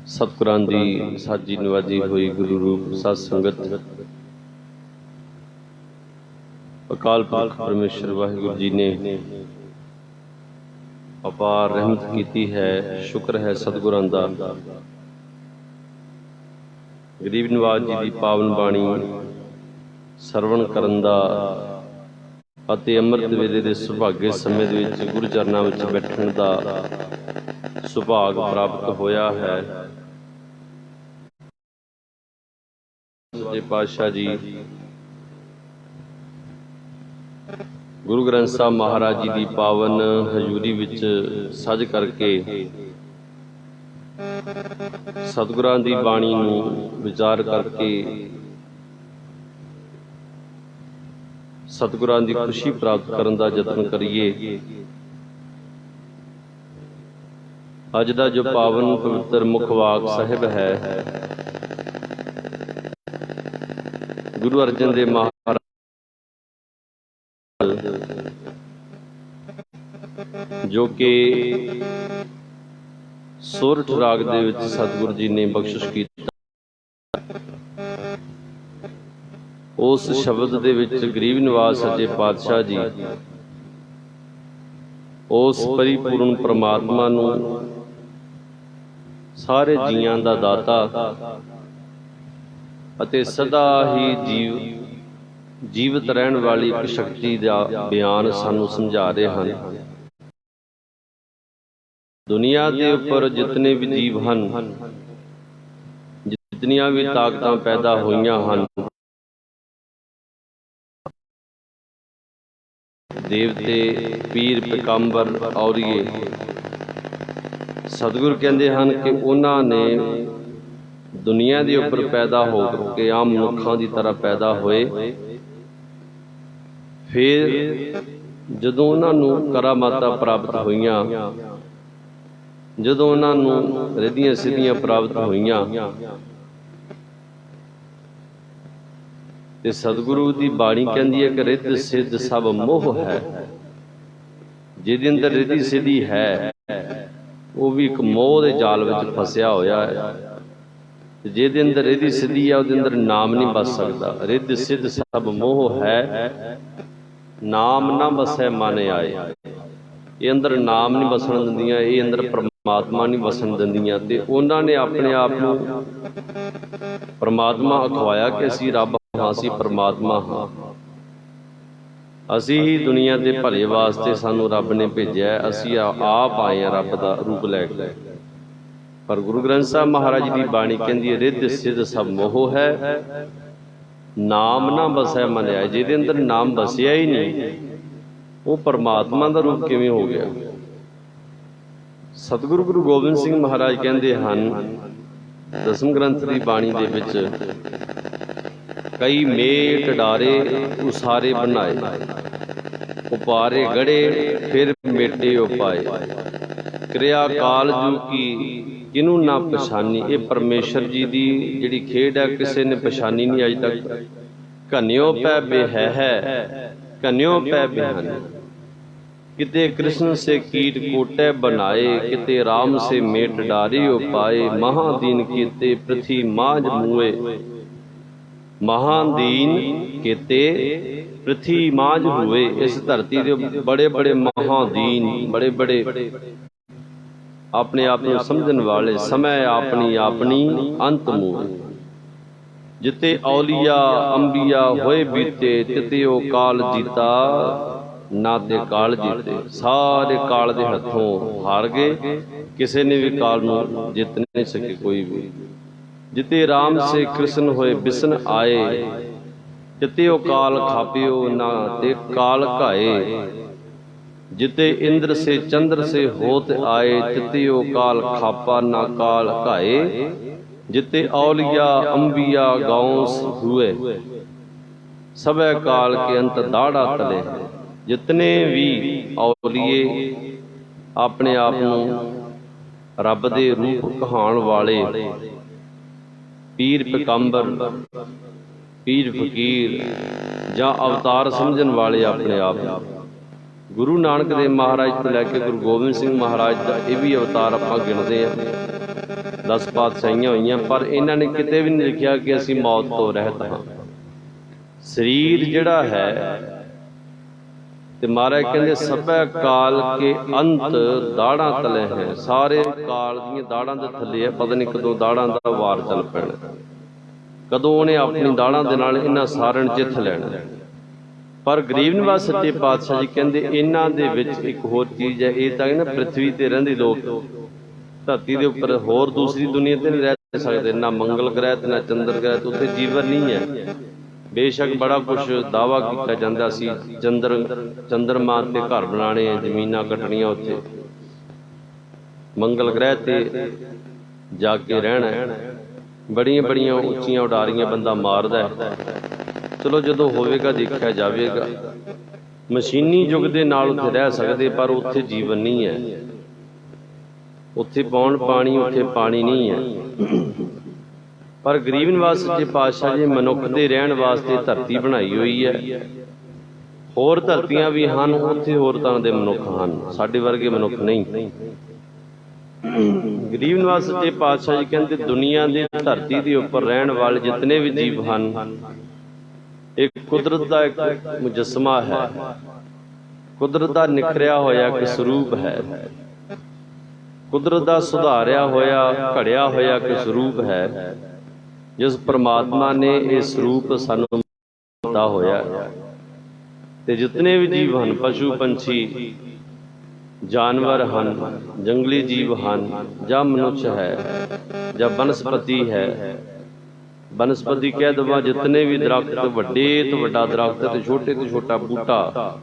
सतगुरां दी साजी नवाजी हुई गुरु रूप सत संगत अकाल पुरख परमेश्वर वाहिगुरु जी ने अपार रहमत कीती है। शुक्र है सतगुरां दा। गरीब नवाज जी की पावन बाणी सरवण करन दा ਅਤੇ ਅੰਮ੍ਰਿਤ ਵੇਲੇ ਦੇ ਸੁਭਾਗੇ ਸਮੇਂ ਦੇ ਵਿੱਚ ਗੁਰੂ ਚਰਨਾਂ ਵਿੱਚ ਬੈਠਣ ਦਾ ਸੁਭਾਗ ਪ੍ਰਾਪਤ ਹੋਇਆ ਹੈ। ਸੱਚੇ ਪਾਤਸ਼ਾਹ ਜੀ ਗੁਰੂ ਗ੍ਰੰਥ ਸਾਹਿਬ ਮਹਾਰਾਜ ਜੀ ਦੀ ਪਾਵਨ ਹਜ਼ੂਰੀ ਵਿੱਚ ਸਜ ਕਰਕੇ ਸਤਿਗੁਰਾਂ ਦੀ ਬਾਣੀ ਨੂੰ ਵਿਚਾਰ ਕਰਕੇ सतगुरां की खुशी प्राप्त करने का यत्न करिए। अज का जो पावन पवित्र मुखवाक साहिब है गुरु अर्जन देव महाराज जो कि सोरठ राग दे विच सतगुरु जी ने बख्शिश की। उस शब्द दे विच गरीब निवाज सच्चे पातशाह जी उस परिपूर्ण परमात्मा नूं सारे जीवां दा दाता अते सदा ही जीवित रहन वाली एक शक्ति दा बयान सानूं समझा रहे हैं। दुनिया के उपर जितने भी जीव हैं, जितनियां भी ताकतां पैदा होईयां हैं, देवते पीर पैगंबर औरिए सतगुरु कहते हैं कि उन्होंने दुनिया के उपर पैदा हो के आम मनुखों की तरह पैदा होए। फिर जदों उन्होंने करामातां प्राप्त होईयां, जदों उन्होंने रिद्धियां सिद्धियां प्राप्त होईयां ते सतगुरु की बाणी कहती है कि रिद्ध सिद्ध सब मोह है। जिहदे अंदर रिद्धि सिद्धि है वो भी एक मोह के जाल में फसिया होया है। जिहदे अंदर रिद्धि सिद्धि है उसदे अंदर नाम नहीं बस सकता। रिद्ध सिद्ध सब मोह है, नाम ना बसै मन आए। ये अंदर नाम नहीं बसन दिंदियां, ये अंदर परमात्मा नहीं बसन दिंदियां। ते उन्होंने अपने आप को परमात्मा अखवाया कि असी रब हाँ, असी परमात्मा हाँ, असी ही दुनिया के भले वास्ते सानू रब ने भेजा। असी आप आए हैं रब का रूप लैके। पर गुरु ग्रंथ साहब महाराज की बाणी कहती है रिद्ध सिद्ध सब मोह है, नाम ना बसै मन आए। जिहदे अंदर नाम बसिया ही नहीं वो परमात्मा का रूप किवें हो गया। सतगुरु गुरु गोबिंद सिंह महाराज कहते हैं दसम ग्रंथ की बाणी दे विच कई मेट डारे उसारे बनाए, उपारे गड़े फिर मेटे उपाए। क्रिया काल जू की किनू ना पछानी। ये परमेश्वर जी की जिहड़ी खेड है किसी ने पछानी नहीं अज तक। घन्यो पै बेहै है, घन्यो पै बेहन। किते कृष्ण से कीट कोटे बनाए, किते राम से मेट डारे उपाए। महादीन कीते पृथ्वी माज मुए, महादीन केते पृथ्वी माज हुए। इस धरती के बड़े बड़े महादीन, बड़े बड़े अपने आप को समझन वाले समय अपनी अपनी अंत मूए। जिते औलिया अंबिया होए बीते, तिते ओ काल जीता ना ते काल जीते। सारे काल के हथों हार गए, किसी ने भी काल नूं जित नहीं सके कोई भी। जिते राम से कृष्ण होए बिसन आए, तिते ओ काल खापियो ना ते काल घाए। जिते इंद्र से चंद्र से होत आए, तिते ओ काल खापा ना काल घाए। जिते औलिया अंबिया गांव हुए, सबे काल के अंत दाड़ा तले। जितने भी औलिए अपने आप को रब दे रूप कहाण वाले पीर पैगंबर पीर फकीर ਜਾਂ अवतार समझन वाले अपने आप गुरु नानक देव महाराज तो लैके गुरु गोबिंद सिंह महाराज का यह भी अवतार आप गिनते हैं, 10 पातशाहियां हुई, पर इन्हों ने किते भी नहीं लिखा कि असी मौत तो रहत हाँ। शरीर जिहड़ा है ते महाराज कहते सभै काल के अंत दाड़ा तले हैं, सारे काल दी दाड़ा दे थले है, पता नहीं कदों दाड़ा दा वार चल पैना, कदों उन्हें अपनी दाड़ा दे नाल इन्हां सारिਆਂ ਨੂੰ जिथ लैना। पर गरीब निवास सच्चे पातशाह जी कहते इन्हां दे विच एक होर चीज़ है, ये तां ना पृथ्वी ते रहिंदे लोग धरती के उपर होर दूसरी दुनिया ते नहीं रह सकते, ना मंगल ग्रह ते ना चंद्र ग्रह ते, उत्थे जीवन नहीं है। बेशक बड़ा कुछ दावा किया जाता सी चंद्रमा ते घर बनाने, जमीनां कटनियां, उत्थे मंगल ग्रह ते जाके रहना, बड़ियां बड़ियां उच्चियां उडारियां बंदा मारदा है। चलो जदों होवेगा देखा जाएगा, मशीनी युग दे नाल उत्थे रह सकते, पर उत्थे जीवन नहीं है, उत्थे पौण पानी, उत्थे पानी नहीं है। पर गरीब निवास सच्चे पातशाह जी मनुख दे रहण वास्ते धरती बनाई हुई है, होर धरतियां भी हन, उत्थे होर तरह दे मनुख हन, साडे वर्गे मनुख नहीं। गरीब निवास सच्चे पातशाह जी कहते दुनिया की धरती के उपर रहण वाले जितने भी जीव हन, एक कुदरत का एक मुजस्मा है, कुदरत का निखरिया होया एक स्वरूप है, कुदरत का सुधारिया होया घड़िया होया एक स्वरूप है, जिस परमात्मा ने यह स्वरूप सानू दिता होया। ते जितने भी जीव हैं, पशु पंछी जानवर हैं, जंगली जीव हैं, या मनुष्य है, या वनस्पति है, वनस्पति कह दवा जितने भी दरख्त, वड्डे तो वड्डा दरख्त ते छोटे तो छोटा बूटा,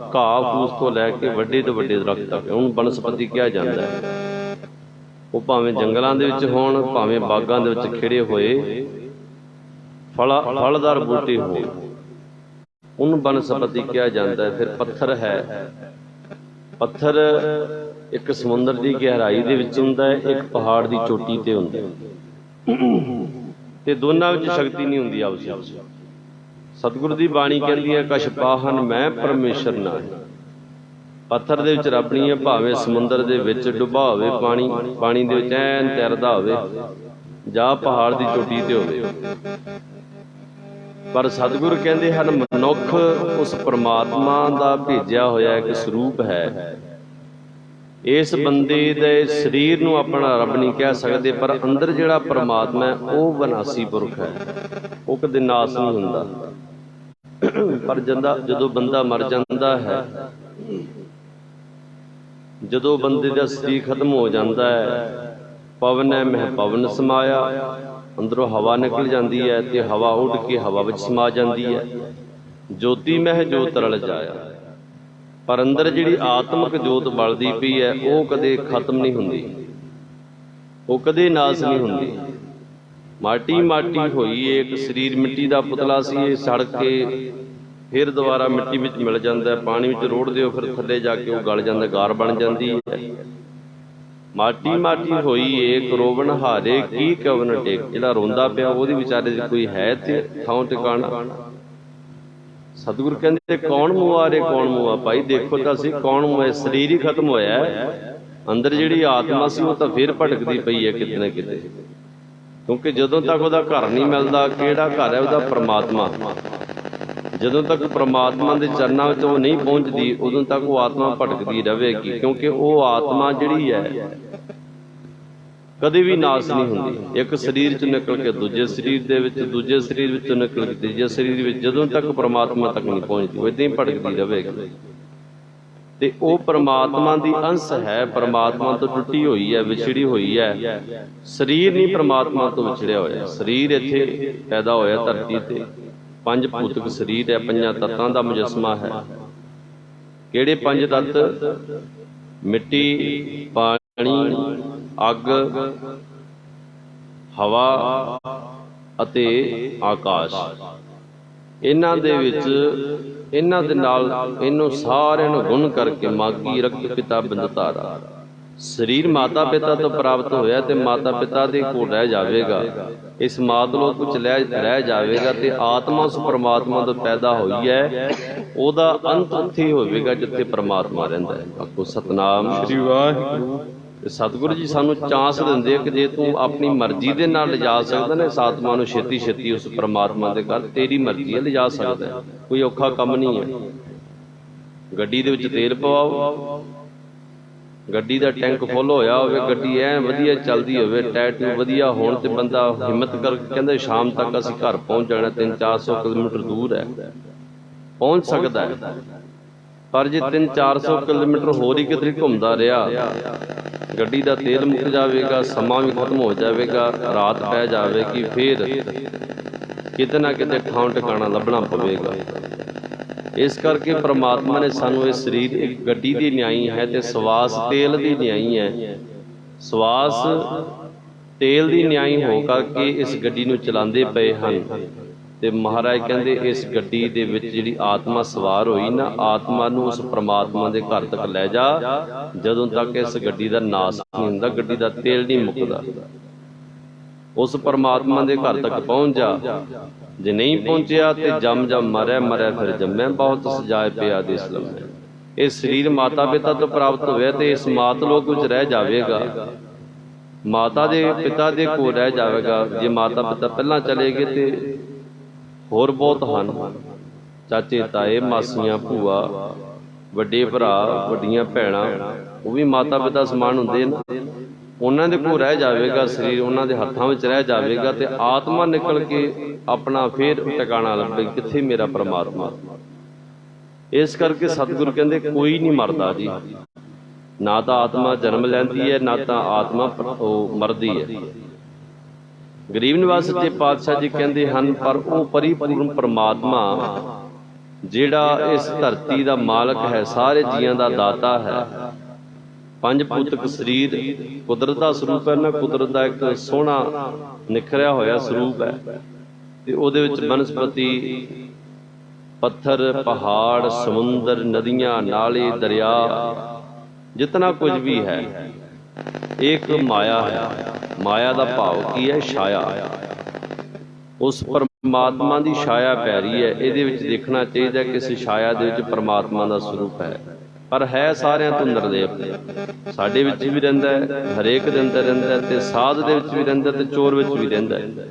घाह फूस तो लैके वड्डे तो वड्डे दरख्त तक उन्हें वनस्पति कहा जाता है। वो भावें जंगलों के विच होण, भावें बागां दे विच खिड़े होए फलदार बूटे हो, उन्हें वनस्पति कहा जाता है। फिर पत्थर है, पत्थर एक समुद्र की गहराई दे विच हुंदा है, एक पहाड़ की चोटी ते हुंदा है, ते दोनों में शक्ति नहीं होंदी आपस में। सतगुरु की बाणी कहती है कछ पाहन मैं परमेश्वर ना है। पत्थर दे विच रब नहीं है, भावें समुद्र दे विच डुबा होवे पानी, पानी दे विच ऐन तैरदा होवे, जां पहाड़ की चोटी ते होवे, पर सतगुरु कहते हैं मनुख उस परमात्मा का भेजिया होया एक स्वरूप है। इस बंदे दे शरीर नूं अपना रब नहीं कह सकते, पर अंदर जिहड़ा परमात्मा है वह विनाशी पुरख है, वो कदे नाश नहीं हुंदा। पर जदों बंदा मर जाता है, जदों बंदे का शरीर खत्म हो जाता है, पवन है मह पवन समाया, अंदरों हवा निकल जाती है, तो हवा उड़ के हवा विच समा जाती है, ज्योति मह जोत रल जाया। पर अंदर जिहड़ी आत्मक जोत बलदी पई है वो कदे खत्म नहीं हुंदी, वो कदे नाश नहीं हुंदी। माटी माटी होई, एक शरीर मिट्टी का पुतला सी, सड़ के फिर दोबारा मिट्टी विच मिल जाता है, पानी विच रोड़ दिओ फिर थल्ले जाके वो गल जाता, गार बन जाती है। माटी माटी होई एक रोवन हारे की कवन टेक, जिहड़ा रोंदा पिया ओहदी विचारे च कोई है ते थां ठिकाना। सतगुरु कहते कौन मुआ रे कौन मुआ, भाई देखो तो असी कौन मुआ, शरीर ही खत्म होया है, अंदर जिहड़ी आत्मा सी वो तो फिर भटकदी पई है किते ना किते, क्योंकि जदों तक वह घर नहीं मिलता, किहड़ा घर है वह परमात्मा, जदों तक परमात्मा के चरणों में वो नहीं पहुँचती उदों तक वो आत्मा भटकती रहेगी, क्योंकि वो आत्मा जिहड़ी है कभी भी नाश नहीं होंदी। एक शरीर चों निकल के दूजे शरीर दे विच, दूजे शरीर विचों निकल के तीजे शरीर विच, जदों तक परमात्मा तक नहीं पहुँचती वो इदां ही भटकती रहेगी। ते वो परमात्मा की अंश है, परमात्मा तो टुटी हुई है, विछड़ी हुई है। शरीर नहीं परमात्मा तो विछड़िया होया, शरीर इत्थे पैदा होया धरती ते, 5 भूतक शरीर है, 5 तत्तां दा मुजस्मा है। किहड़े 5 तत्त? मिट्टी, पानी, अग, हवा अते आकाश। इन्हां दे विच इन्हां दे नाल इन्हूं सारिआं नूं गुण करके मागी रक्त पिता बिंद धारा, ਸਰੀਰ ਮਾਤਾ ਪਿਤਾ ਤੋਂ ਪ੍ਰਾਪਤ ਹੋਇਆ ਤੇ ਮਾਤਾ ਪਿਤਾ ਦੇ ਕੋਲ ਰਹਿ ਜਾਵੇਗਾ, ਇਸ ਮਾਤਲੋਕ ਵਿੱਚ ਰਹਿ ਜਾਵੇਗਾ ਤੇ ਆਤਮਾ ਉਸ ਪਰਮਾਤਮਾ ਤੋਂ ਪੈਦਾ ਹੋਈ ਹੈ, ਉਹਦਾ ਅੰਤ ਉੱਥੇ ਹੋਵੇਗਾ ਜਿੱਥੇ ਪਰਮਾਤਮਾ ਰਹਿੰਦਾ ਹੈ। ਆਖੋ ਸਤਨਾਮ ਸ੍ਰੀ ਵਾਹਿਗੁਰੂ। ਸਤਿਗੁਰੂ ਜੀ ਸਾਨੂੰ ਚਾਂਸ ਦਿੰਦੇ ਕਿ ਜੇ ਤੂੰ ਆਪਣੀ ਮਰਜ਼ੀ ਦੇ ਨਾਲ ਲਿਜਾ ਸਕਦਾ ਨਾ ਇਸ ਆਤਮਾ ਨੂੰ ਛੇਤੀ ਛੇਤੀ ਉਸ ਪਰਮਾਤਮਾ ਦੇ ਘਰ, ਤੇਰੀ ਮਰਜ਼ੀ ਹੈ, ਲਿਜਾ ਸਕਦਾ, ਕੋਈ ਔਖਾ ਕੰਮ ਨਹੀਂ ਹੈ। ਗੱਡੀ ਦੇ ਵਿੱਚ ਤੇਲ ਪਵਾਓ, ਗੱਡੀ ਦਾ ਟੈਂਕ ਫੁੱਲ ਹੋਇਆ ਹੋਵੇ, ਗੱਡੀ ਐ ਵਧੀਆ ਚੱਲਦੀ ਹੋਵੇ, ਟਾਇਰ ਟਿਊਬ ਵਧੀਆ ਹੋਣ ਤੇ ਬੰਦਾ ਹਿੰਮਤ ਕਰਕੇ ਕਹਿੰਦਾ ਸ਼ਾਮ ਤੱਕ ਅਸੀਂ ਘਰ ਪਹੁੰਚ ਜਾਣਾ, 300-400 ਕਿਲੋਮੀਟਰ ਦੂਰ ਹੈ, ਪਹੁੰਚ ਸਕਦਾ ਹੈ। ਪਰ ਜੇ 300-400 ਕਿਲੋਮੀਟਰ ਹੋਰ ਹੀ ਕਿਧਰੇ ਘੁੰਮਦਾ ਰਿਹਾ, ਗੱਡੀ ਦਾ ਤੇਲ ਮੁੱਕ ਜਾਵੇਗਾ, ਸਮਾਂ ਵੀ ਖਤਮ ਹੋ ਜਾਵੇਗਾ, ਰਾਤ ਪੈ ਜਾਵੇਗੀ, ਫਿਰ ਕਿਤੇ ਨਾ ਕਿਤੇ ਠਾਂ ਟਿਕਾਣਾ ਲੱਭਣਾ ਪਵੇਗਾ। ਇਸ ਕਰਕੇ ਪ੍ਰਮਾਤਮਾ ਨੇ ਸਾਨੂੰ ਇਹ ਸਰੀਰ ਇੱਕ ਗੱਡੀ ਦੀ ਨਿਆਈ ਹੈ ਤੇ ਸਵਾਸ ਤੇਲ ਦੀ ਨਿਆਈ ਹੈ। ਸਵਾਸ ਤੇਲ ਦੀ ਨਿਆਈ ਹੋ ਕਰਕੇ ਇਸ ਗੱਡੀ ਨੂੰ ਚਲਾਉਂਦੇ ਪਏ ਹਨ ਤੇ ਮਹਾਰਾਜ ਕਹਿੰਦੇ ਇਸ ਗੱਡੀ ਦੇ ਵਿੱਚ ਜਿਹੜੀ ਆਤਮਾ ਸਵਾਰ ਹੋਈ ਨਾ, ਆਤਮਾ ਨੂੰ ਉਸ ਪ੍ਰਮਾਤਮਾ ਦੇ ਘਰ ਤੱਕ ਲੈ ਜਾ, ਜਦੋਂ ਤੱਕ ਇਸ ਗੱਡੀ ਦਾ ਨਾਸ ਨਹੀਂ ਹੁੰਦਾ, ਗੱਡੀ ਦਾ ਤੇਲ ਨਹੀਂ ਮੁੱਕਦਾ। ਉਸ ਪਰਮਾਤਮਾ ਦੇ ਘਰ ਤੱਕ ਪਹੁੰਚ ਜਾ, ਜੇ ਨਹੀਂ ਪਹੁੰਚਿਆ ਤੇ ਜਮ ਮਰਿਆ ਫਿਰ ਜੰਮਿਆ, ਬਹੁਤ ਸਜਾਏ ਪਿਆ ਦੇਸ ਲੰਮੇ। ਇਹ ਸਰੀਰ ਮਾਤਾ ਪਿਤਾ ਤੋਂ ਪ੍ਰਾਪਤ ਹੋਇਆ ਤੇ ਇਸ ਮਾਤਲੋਕ ਵਿੱਚ ਰਹਿ ਜਾਵੇਗਾ, ਮਾਤਾ ਦੇ ਪਿਤਾ ਦੇ ਕੋਲ ਰਹਿ ਜਾਵੇਗਾ। ਜੇ ਮਾਤਾ ਪਿਤਾ ਪਹਿਲਾਂ ਚਲੇ ਗਏ ਤੇ ਹੋਰ ਬਹੁਤ ਹਨ, ਚਾਚੇ ਤਾਏ ਮਾਸੀਆਂ ਭੂਆ ਵੱਡੇ ਭਰਾ ਵੱਡੀਆਂ ਭੈਣਾਂ, ਉਹ ਵੀ ਮਾਤਾ ਪਿਤਾ ਸਮਾਨ ਹੁੰਦੇ ਨਾ, ਉਹਨਾਂ ਦੇ ਕੋਲ ਰਹਿ ਜਾਵੇਗਾ ਸਰੀਰ, ਉਹਨਾਂ ਦੇ ਹੱਥਾਂ ਵਿੱਚ ਰਹਿ ਜਾਵੇਗਾ ਤੇ ਆਤਮਾ ਨਿਕਲ ਕੇ ਆਪਣਾ ਫੇਰ ਟਿਕਾਣਾ ਲੱਭੇ, ਕਿੱਥੇ ਮੇਰਾ ਪਰਮਾਤਮਾ। ਇਸ ਕਰਕੇ ਸਤਿਗੁਰੂ ਕਹਿੰਦੇ ਕੋਈ ਨਹੀਂ ਮਰਦਾ ਜੀ, ਨਾ ਤਾਂ ਆਤਮਾ ਜਨਮ ਲੈਂਦੀ ਹੈ, ਨਾ ਤਾਂ ਆਤਮਾ ਉਹ ਮਰਦੀ ਹੈ। ਗਰੀਬ ਨਿਵਾਸ ਸੱਚੇ ਪਾਤਸ਼ਾਹ ਜੀ ਕਹਿੰਦੇ ਹਨ, ਪਰ ਉਹ ਪਰਿਪੂਰਨ ਪਰਮਾਤਮਾ ਜਿਹੜਾ ਇਸ ਧਰਤੀ ਦਾ ਮਾਲਕ ਹੈ, ਸਾਰੇ ਜੀਆਂ ਦਾ ਦਾਤਾ ਹੈ, ਪੰਜ ਭੂਤਕ ਸਰੀਰ ਕੁਦਰਤ ਦਾ ਸਰੂਪ ਹੈ ਨਾ, ਕੁਦਰਤ ਦਾ ਇੱਕ ਸੋਹਣਾ ਨਿਖਰਿਆ ਹੋਇਆ ਸਰੂਪ ਹੈ ਤੇ ਉਹਦੇ ਵਿੱਚ ਬਨਸਪਤੀ, ਪੱਥਰ, ਪਹਾੜ, ਸਮੁੰਦਰ, ਨਦੀਆਂ, ਨਾਲੇ, ਦਰਿਆ, ਜਿਤਨਾ ਕੁਝ ਵੀ ਹੈ ਇੱਕ ਮਾਇਆ ਹੈ। ਮਾਇਆ ਦਾ ਭਾਵ ਕੀ ਹੈ? ਛਾਇਆ। ਉਸ ਪਰਮਾਤਮਾ ਦੀ ਛਾਇਆ ਪੈ ਰਹੀ ਹੈ, ਇਹਦੇ ਵਿੱਚ ਦੇਖਣਾ ਚਾਹੀਦਾ ਕਿ ਇਸ ਛਾਇਆ ਦੇ ਵਿੱਚ ਪਰਮਾਤਮਾ ਦਾ ਸਰੂਪ ਹੈ, ਪਰ ਹੈ ਸਾਰਿਆਂ ਤੋਂ ਨਿਰਲੇਪ। ਸਾਡੇ ਵਿੱਚ ਵੀ ਰਹਿੰਦਾ ਹੈ, ਹਰੇਕ ਦੇ ਅੰਦਰ ਰਹਿੰਦਾ ਹੈ, ਤੇ ਸਾਧ ਦੇ ਵਿੱਚ ਵੀ ਰਹਿੰਦਾ ਤੇ ਚੋਰ ਵਿੱਚ ਵੀ ਰਹਿੰਦਾ ਹੈ,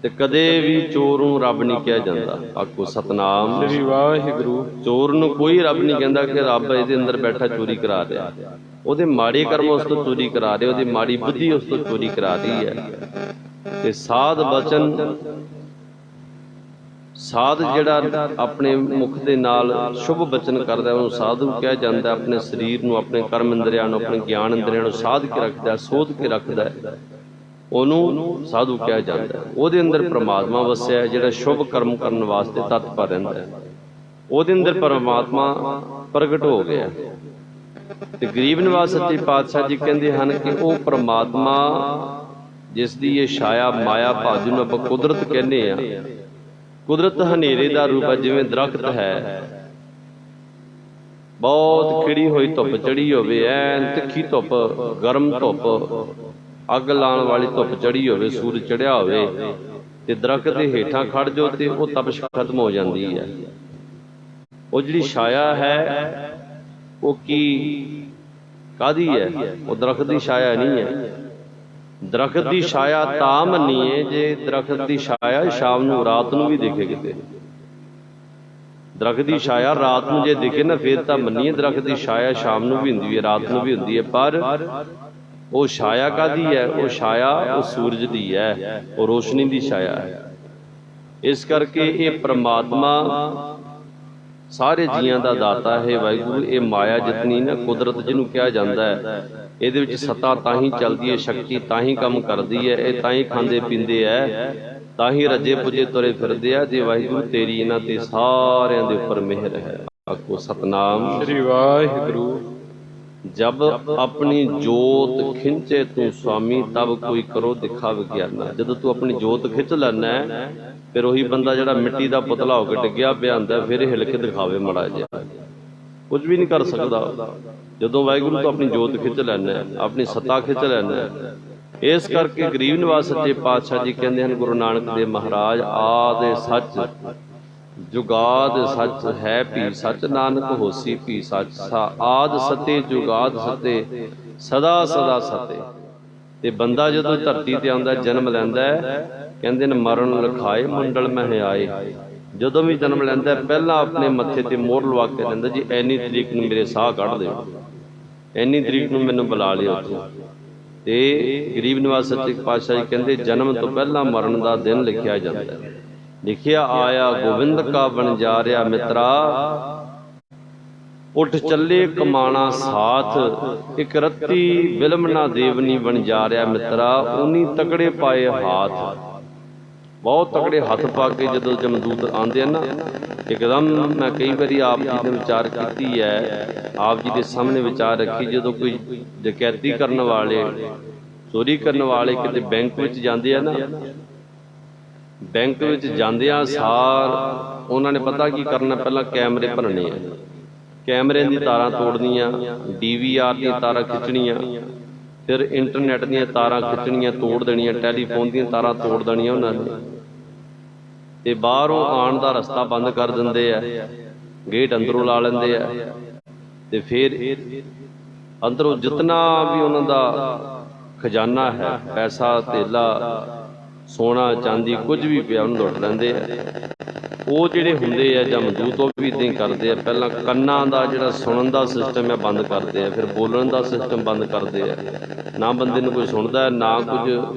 ਤੇ ਕਦੇ ਵੀ ਚੋਰ ਨੂੰ ਰੱਬ ਨਹੀਂ ਕਿਹਾ ਜਾਂਦਾ। ਆਖੋ ਸਤਨਾਮ ਸ੍ਰੀ ਵਾਹਿਗੁਰੂ। ਚੋਰ ਨੂੰ ਕੋਈ ਰੱਬ ਨਹੀਂ ਕਹਿੰਦਾ ਕਿ ਰੱਬ ਇਹਦੇ ਅੰਦਰ ਬੈਠਾ ਚੋਰੀ ਕਰਾ ਰਿਹਾ, ਉਹਦੇ ਮਾੜੇ ਕਰਮ ਉਸ ਤੋਂ ਚੋਰੀ ਕਰਾ ਰਹੇ, ਉਹਦੀ ਮਾੜੀ ਬੁੱਧੀ ਉਸ ਤੋਂ ਚੋਰੀ ਕਰਾ ਰਹੀ ਹੈ। ਤੇ ਸਾਧ ਬਚਨ, ਸਾਧ ਜਿਹੜਾ ਆਪਣੇ ਮੁਖ ਦੇ ਨਾਲ ਸ਼ੁਭ ਬਚਨ ਕਰਦਾ ਉਹਨੂੰ ਸਾਧੂ ਕਿਹਾ ਜਾਂਦਾ। ਆਪਣੇ ਸਰੀਰ ਨੂੰ, ਆਪਣੇ ਕਰਮ ਇੰਦਰੀਆਂ ਨੂੰ, ਆਪਣੇ ਗਿਆਨ ਇੰਦਰੀਆਂ ਨੂੰ ਸਾਧ ਕੇ ਰੱਖਦਾ, ਸੋਧ ਕੇ ਰੱਖਦਾ, ਉਹਨੂੰ ਸਾਧੂ ਕਿਹਾ ਜਾਂਦਾ। ਉਹਦੇ ਅੰਦਰ ਪ੍ਰਮਾਤਮਾ ਵਸਿਆ ਹੈ, ਜਿਹੜਾ ਸ਼ੁਭ ਕਰਮ ਕਰਨ ਵਾਸਤੇ ਤਤਪਰ ਰਹਿੰਦਾ ਹੈ, ਉਹਦੇ ਅੰਦਰ ਪਰਮਾਤਮਾ ਪ੍ਰਗਟ ਹੋ ਗਿਆ। ਤੇ ਗਰੀਬ ਨਿਵਾਸ ਸੱਚੇ ਪਾਤਸ਼ਾਹ ਜੀ ਕਹਿੰਦੇ ਹਨ ਕਿ ਉਹ ਪਰਮਾਤਮਾ ਜਿਸ ਦੀ ਇਹ ਛਾਇਆ ਮਾਇਆ ਭਾਜੂ ਨੂੰ ਆਪਾਂ ਕੁਦਰਤ ਕਹਿੰਦੇ ਆ, ਕੁਦਰਤ ਹਨੇਰੇ ਦਾ ਰੂਪ ਹੈ। ਜਿਵੇਂ ਦਰਖਤ ਹੈ, ਬਹੁਤ ਖਿੜੀ ਹੋਈ ਧੁੱਪ ਚੜੀ ਹੋਵੇ, ਐਨ ਤਿੱਖੀ ਧੁੱਪ, ਗਰਮ ਧੁੱਪ, ਅੱਗ ਲਾਉਣ ਵਾਲੀ ਧੁੱਪ ਚੜੀ ਹੋਵੇ, ਸੂਰਜ ਚੜਿਆ ਹੋਵੇ, ਤੇ ਦਰਖਤ ਦੇ ਹੇਠਾਂ ਖੜ ਜਾਓ ਤੇ ਉਹ ਤਪਸ਼ ਖਤਮ ਹੋ ਜਾਂਦੀ ਹੈ। ਉਹ ਜਿਹੜੀ ਛਾਇਆ ਹੈ ਉਹ ਕੀ ਕਾਹਦੀ ਹੈ? ਉਹ ਦਰਖਤ ਦੀ ਛਾਇਆ ਨਹੀਂ ਹੈ। ਦਰਖਤ ਦੀ ਛਾਇਆ ਤਾਂ ਮੰਨੀਏ ਜੇ ਦਰਖਤ ਦੀ ਛਾਇਆ ਸ਼ਾਮ ਨੂੰ, ਰਾਤ ਨੂੰ ਵੀ ਦਿਖੇ ਕਿਤੇ। ਦਰਖਤ ਦੀ ਛਾਇਆ ਰਾਤ ਨੂੰ ਜੇ ਦਿਖੇ ਨਾ ਫਿਰ ਤਾਂ ਮੰਨੀਏ ਦਰਖਤ ਦੀ ਛਾਇਆ ਸ਼ਾਮ ਨੂੰ ਵੀ ਹੁੰਦੀ ਹੈ, ਰਾਤ ਨੂੰ ਵੀ ਹੁੰਦੀ ਹੈ। ਪਰ ਉਹ ਛਾਇਆ ਕਾਹਦੀ ਹੈ? ਉਹ ਛਾਇਆ ਉਹ ਸੂਰਜ ਦੀ ਹੈ, ਉਹ ਰੋਸ਼ਨੀ ਦੀ ਛਾਇਆ ਹੈ। ਇਸ ਕਰਕੇ ਇਹ ਪ੍ਰਮਾਤਮਾ ਸਾਰੇ ਜੀਆਂ ਦਾ ਦਾਤਾ ਹੈ ਵਾਹਿਗੁਰੂ। ਇਹ ਮਾਇਆ ਜਿਤਨੀ ਨਾ, ਕੁਦਰਤ ਜਿਹਨੂੰ ਕਿਹਾ ਜਾਂਦਾ ਹੈ, ਇਹਦੇ ਵਿੱਚ ਸੱਤਾ ਤਾਂ ਹੀ ਚੱਲਦੀ ਹੈ, ਸ਼ਕਤੀ ਤਾਂ ਹੀ ਕੰਮ ਕਰਦੀ ਹੈ, ਇਹ ਤਾਂ ਹੀ ਖਾਂਦੇ ਪੀਂਦੇ ਹੈ, ਤਾਂ ਹੀ ਰੱਜੇ ਪੁੱਜੇ ਤੁਰੇ ਫਿਰਦੇ ਆ, ਜੇ ਵਾਹਿਗੁਰੂ ਤੇਰੀ ਇਹਨਾਂ ਤੇ ਸਾਰਿਆਂ ਦੇ ਉੱਪਰ ਮਿਹਰ ਹੈ। ਆਖੋ ਸਤਨਾਮ ਸ੍ਰੀ ਵਾਹਿਗੁਰੂ। ਜਬ ਆਪਣੀ ਜੋਤ ਖਿੰਚੇ ਤੂੰ ਸੁਆਮੀ, ਤਬ ਕੋਈ ਕਰੋ ਦਿਖਾ ਵਿਗਿਆਨਾ। ਜਦੋਂ ਤੂੰ ਆਪਣੀ ਜੋਤ ਖਿੱਚ ਲੈਣਾ ਫਿਰ ਉਹੀ ਬੰਦਾ ਜਿਹੜਾ ਮਿੱਟੀ ਦਾ ਪੁਤਲਾ ਹੋ ਕੇ ਡਿੱਗਿਆ ਪਿਆ ਹੁੰਦਾ, ਫਿਰ ਹਿਲ ਕੇ ਦਿਖਾਵੇ ਮਾੜਾ ਜਿਹਾ। ਕੁਝ ਵੀ ਨਹੀਂ ਕਰ ਸਕਦਾ ਜਦੋਂ ਵਾਹਿਗੁਰੂ ਤੋਂ ਆਪਣੀ ਜੋਤ ਖਿੱਚ ਲੈਂਦਾ, ਆਪਣੀ ਸੱਤਾ ਖਿੱਚ ਲੈਂਦਾ। ਇਸ ਕਰਕੇ ਗਰੀਬ ਨਿਵਾਸ ਸੱਚੇ ਪਾਤਸ਼ਾਹ ਜੀ ਕਹਿੰਦੇ ਹਨ, ਗੁਰੂ ਨਾਨਕ ਦੇਵ ਮਹਾਰਾਜ, ਆਦਿ ਸੱਚ ਜੁਗਾਦ ਸੱਚ ਹੈ ਭੀ ਸੱਚ, ਨਾਨਕ ਹੋਸੀ ਭੀ ਸੱਚ, ਆਦਿ ਸਤੇ ਜੁਗਾਦ ਸਤੇ ਸਦਾ ਸਦਾ ਸਤੇ। ਤੇ ਬੰਦਾ ਜਦੋਂ ਧਰਤੀ ਤੇ ਆਉਂਦਾ, ਜਨਮ ਲੈਂਦਾ, ਕਹਿੰਦੇ ਨੇ ਮਰਨ ਲਿਖਾਏ ਮੰਡਲ ਮਹਿ ਆਏ। ਜਦੋਂ ਵੀ ਜਨਮ ਲੈਂਦਾ ਪਹਿਲਾਂ ਆਪਣੇ ਮੱਥੇ ਤੇ ਮੋਹਰ ਲਵਾ ਕੇ ਲੈਂਦਾ, ਜੀ ਇੰਨੀ ਤਰੀਕ ਨੂੰ ਮੇਰੇ ਸਾਹ ਕੱਢ ਦਿਓ, ਇੰਨੀ ਤਰੀਕ ਨੂੰ ਮੈਨੂੰ ਬੁਲਾ ਲਿਓ ਉੱਥੇ। ਤੇ ਗਰੀਬ ਨਿਵਾਸ ਸੱਚੇ ਪਾਤਸ਼ਾਹ ਜੀ ਕਹਿੰਦੇ ਜਨਮ ਤੋਂ ਪਹਿਲਾਂ ਮਰਨ ਦਾ ਦਿਨ ਲਿਖਿਆ ਜਾਂਦਾ। ਲਿਖਿਆ ਆਇਆ ਗੋਬਿੰਦ ਕਾ ਵਣਜਾਰਿਆ ਮਿੱਤਰਾ, ਉੱਠ ਚੱਲੇ ਕਮਾਣਾ ਸਾਥ, ਇੱਕ ਰੱਤੀ ਬਿਲਮ ਨਾ ਦੇਵਨੀ ਵਣਜਾਰਿਆ ਮਿੱਤਰਾ, ਉਨੀ ਤਕੜੇ ਪਾਏ ਹਾਥ। ਬਹੁਤ ਤਕੜੇ ਹੱਥ ਪਾ ਕੇ ਜਦੋਂ ਜਮਦੂਤ ਆਉਂਦੇ ਆ ਨਾ, ਇੱਕਦਮ ਮੈਂ ਕਈ ਵਾਰੀ ਆਪ ਜੀ ਨੇ ਵਿਚਾਰ ਕੀਤੀ ਹੈ, ਆਪ ਜੀ ਦੇ ਸਾਹਮਣੇ ਵਿਚਾਰ ਰੱਖੀ, ਜਦੋਂ ਕੋਈ ਡਕੈਤੀ ਕਰਨ ਵਾਲੇ, ਚੋਰੀ ਕਰਨ ਵਾਲੇ ਕਿਤੇ ਬੈਂਕ ਵਿੱਚ ਜਾਂਦੇ ਆ ਨਾ, ਬੈਂਕ ਵਿੱਚ ਜਾਂਦਿਆਂ ਸਾਰ ਉਹਨਾਂ ਨੇ ਪਤਾ ਕੀ ਕਰਨਾ, ਪਹਿਲਾਂ ਕੈਮਰੇ ਭਰਨੇ ਆ, ਕੈਮਰਿਆਂ ਦੀ ਤਾਰਾਂ ਤੋੜਨੀਆਂ, DVR ਦੀਆਂ ਤਾਰਾਂ ਖਿੱਚਣੀਆਂ, ਫਿਰ ਇੰਟਰਨੈਟ ਦੀਆਂ ਤਾਰਾਂ ਖਿੱਚਣੀਆਂ, ਤੋੜ ਦੇਣੀਆਂ, ਟੈਲੀਫੋਨ ਦੀਆਂ ਤਾਰਾਂ ਤੋੜ ਦੇਣੀਆਂ ਉਹਨਾਂ ਨੇ, ਤੇ ਬਾਹਰੋਂ ਆਉਣ ਦਾ ਰਸਤਾ ਬੰਦ ਕਰ ਦਿੰਦੇ ਆ, ਗੇਟ ਅੰਦਰੋਂ ਲਾ ਲੈਂਦੇ ਆ। ਤੇ ਫਿਰ ਅੰਦਰੋਂ ਜਿਤਨਾ ਵੀ ਉਹਨਾਂ ਦਾ ਖਜ਼ਾਨਾ ਹੈ, ਪੈਸਾ ਧੇਲਾ, ਸੋਨਾ ਚਾਂਦੀ ਕੁਝ ਵੀ ਪਿਆ, ਉਹਨੂੰ ਲੁੱਟ ਲੈਂਦੇ ਆ। ਉਹ ਜਿਹੜੇ ਹੁੰਦੇ ਆ ਜਮਦੂਤ, ਉਹ ਵੀ ਇੱਦਾਂ ਹੀ ਕਰਦੇ ਆ, ਪਹਿਲਾਂ ਕੰਨਾਂ ਦਾ ਜਿਹੜਾ ਸੁਣਨ ਦਾ ਸਿਸਟਮ ਹੈ ਬੰਦ ਕਰਦੇ ਆ, ਫਿਰ ਬੋਲਣ ਦਾ ਸਿਸਟਮ ਬੰਦ ਕਰਦੇ ਆ। ਨਾ ਬੰਦੇ ਨੂੰ ਕੋਈ ਸੁਣਦਾ, ਨਾ ਕੁਝ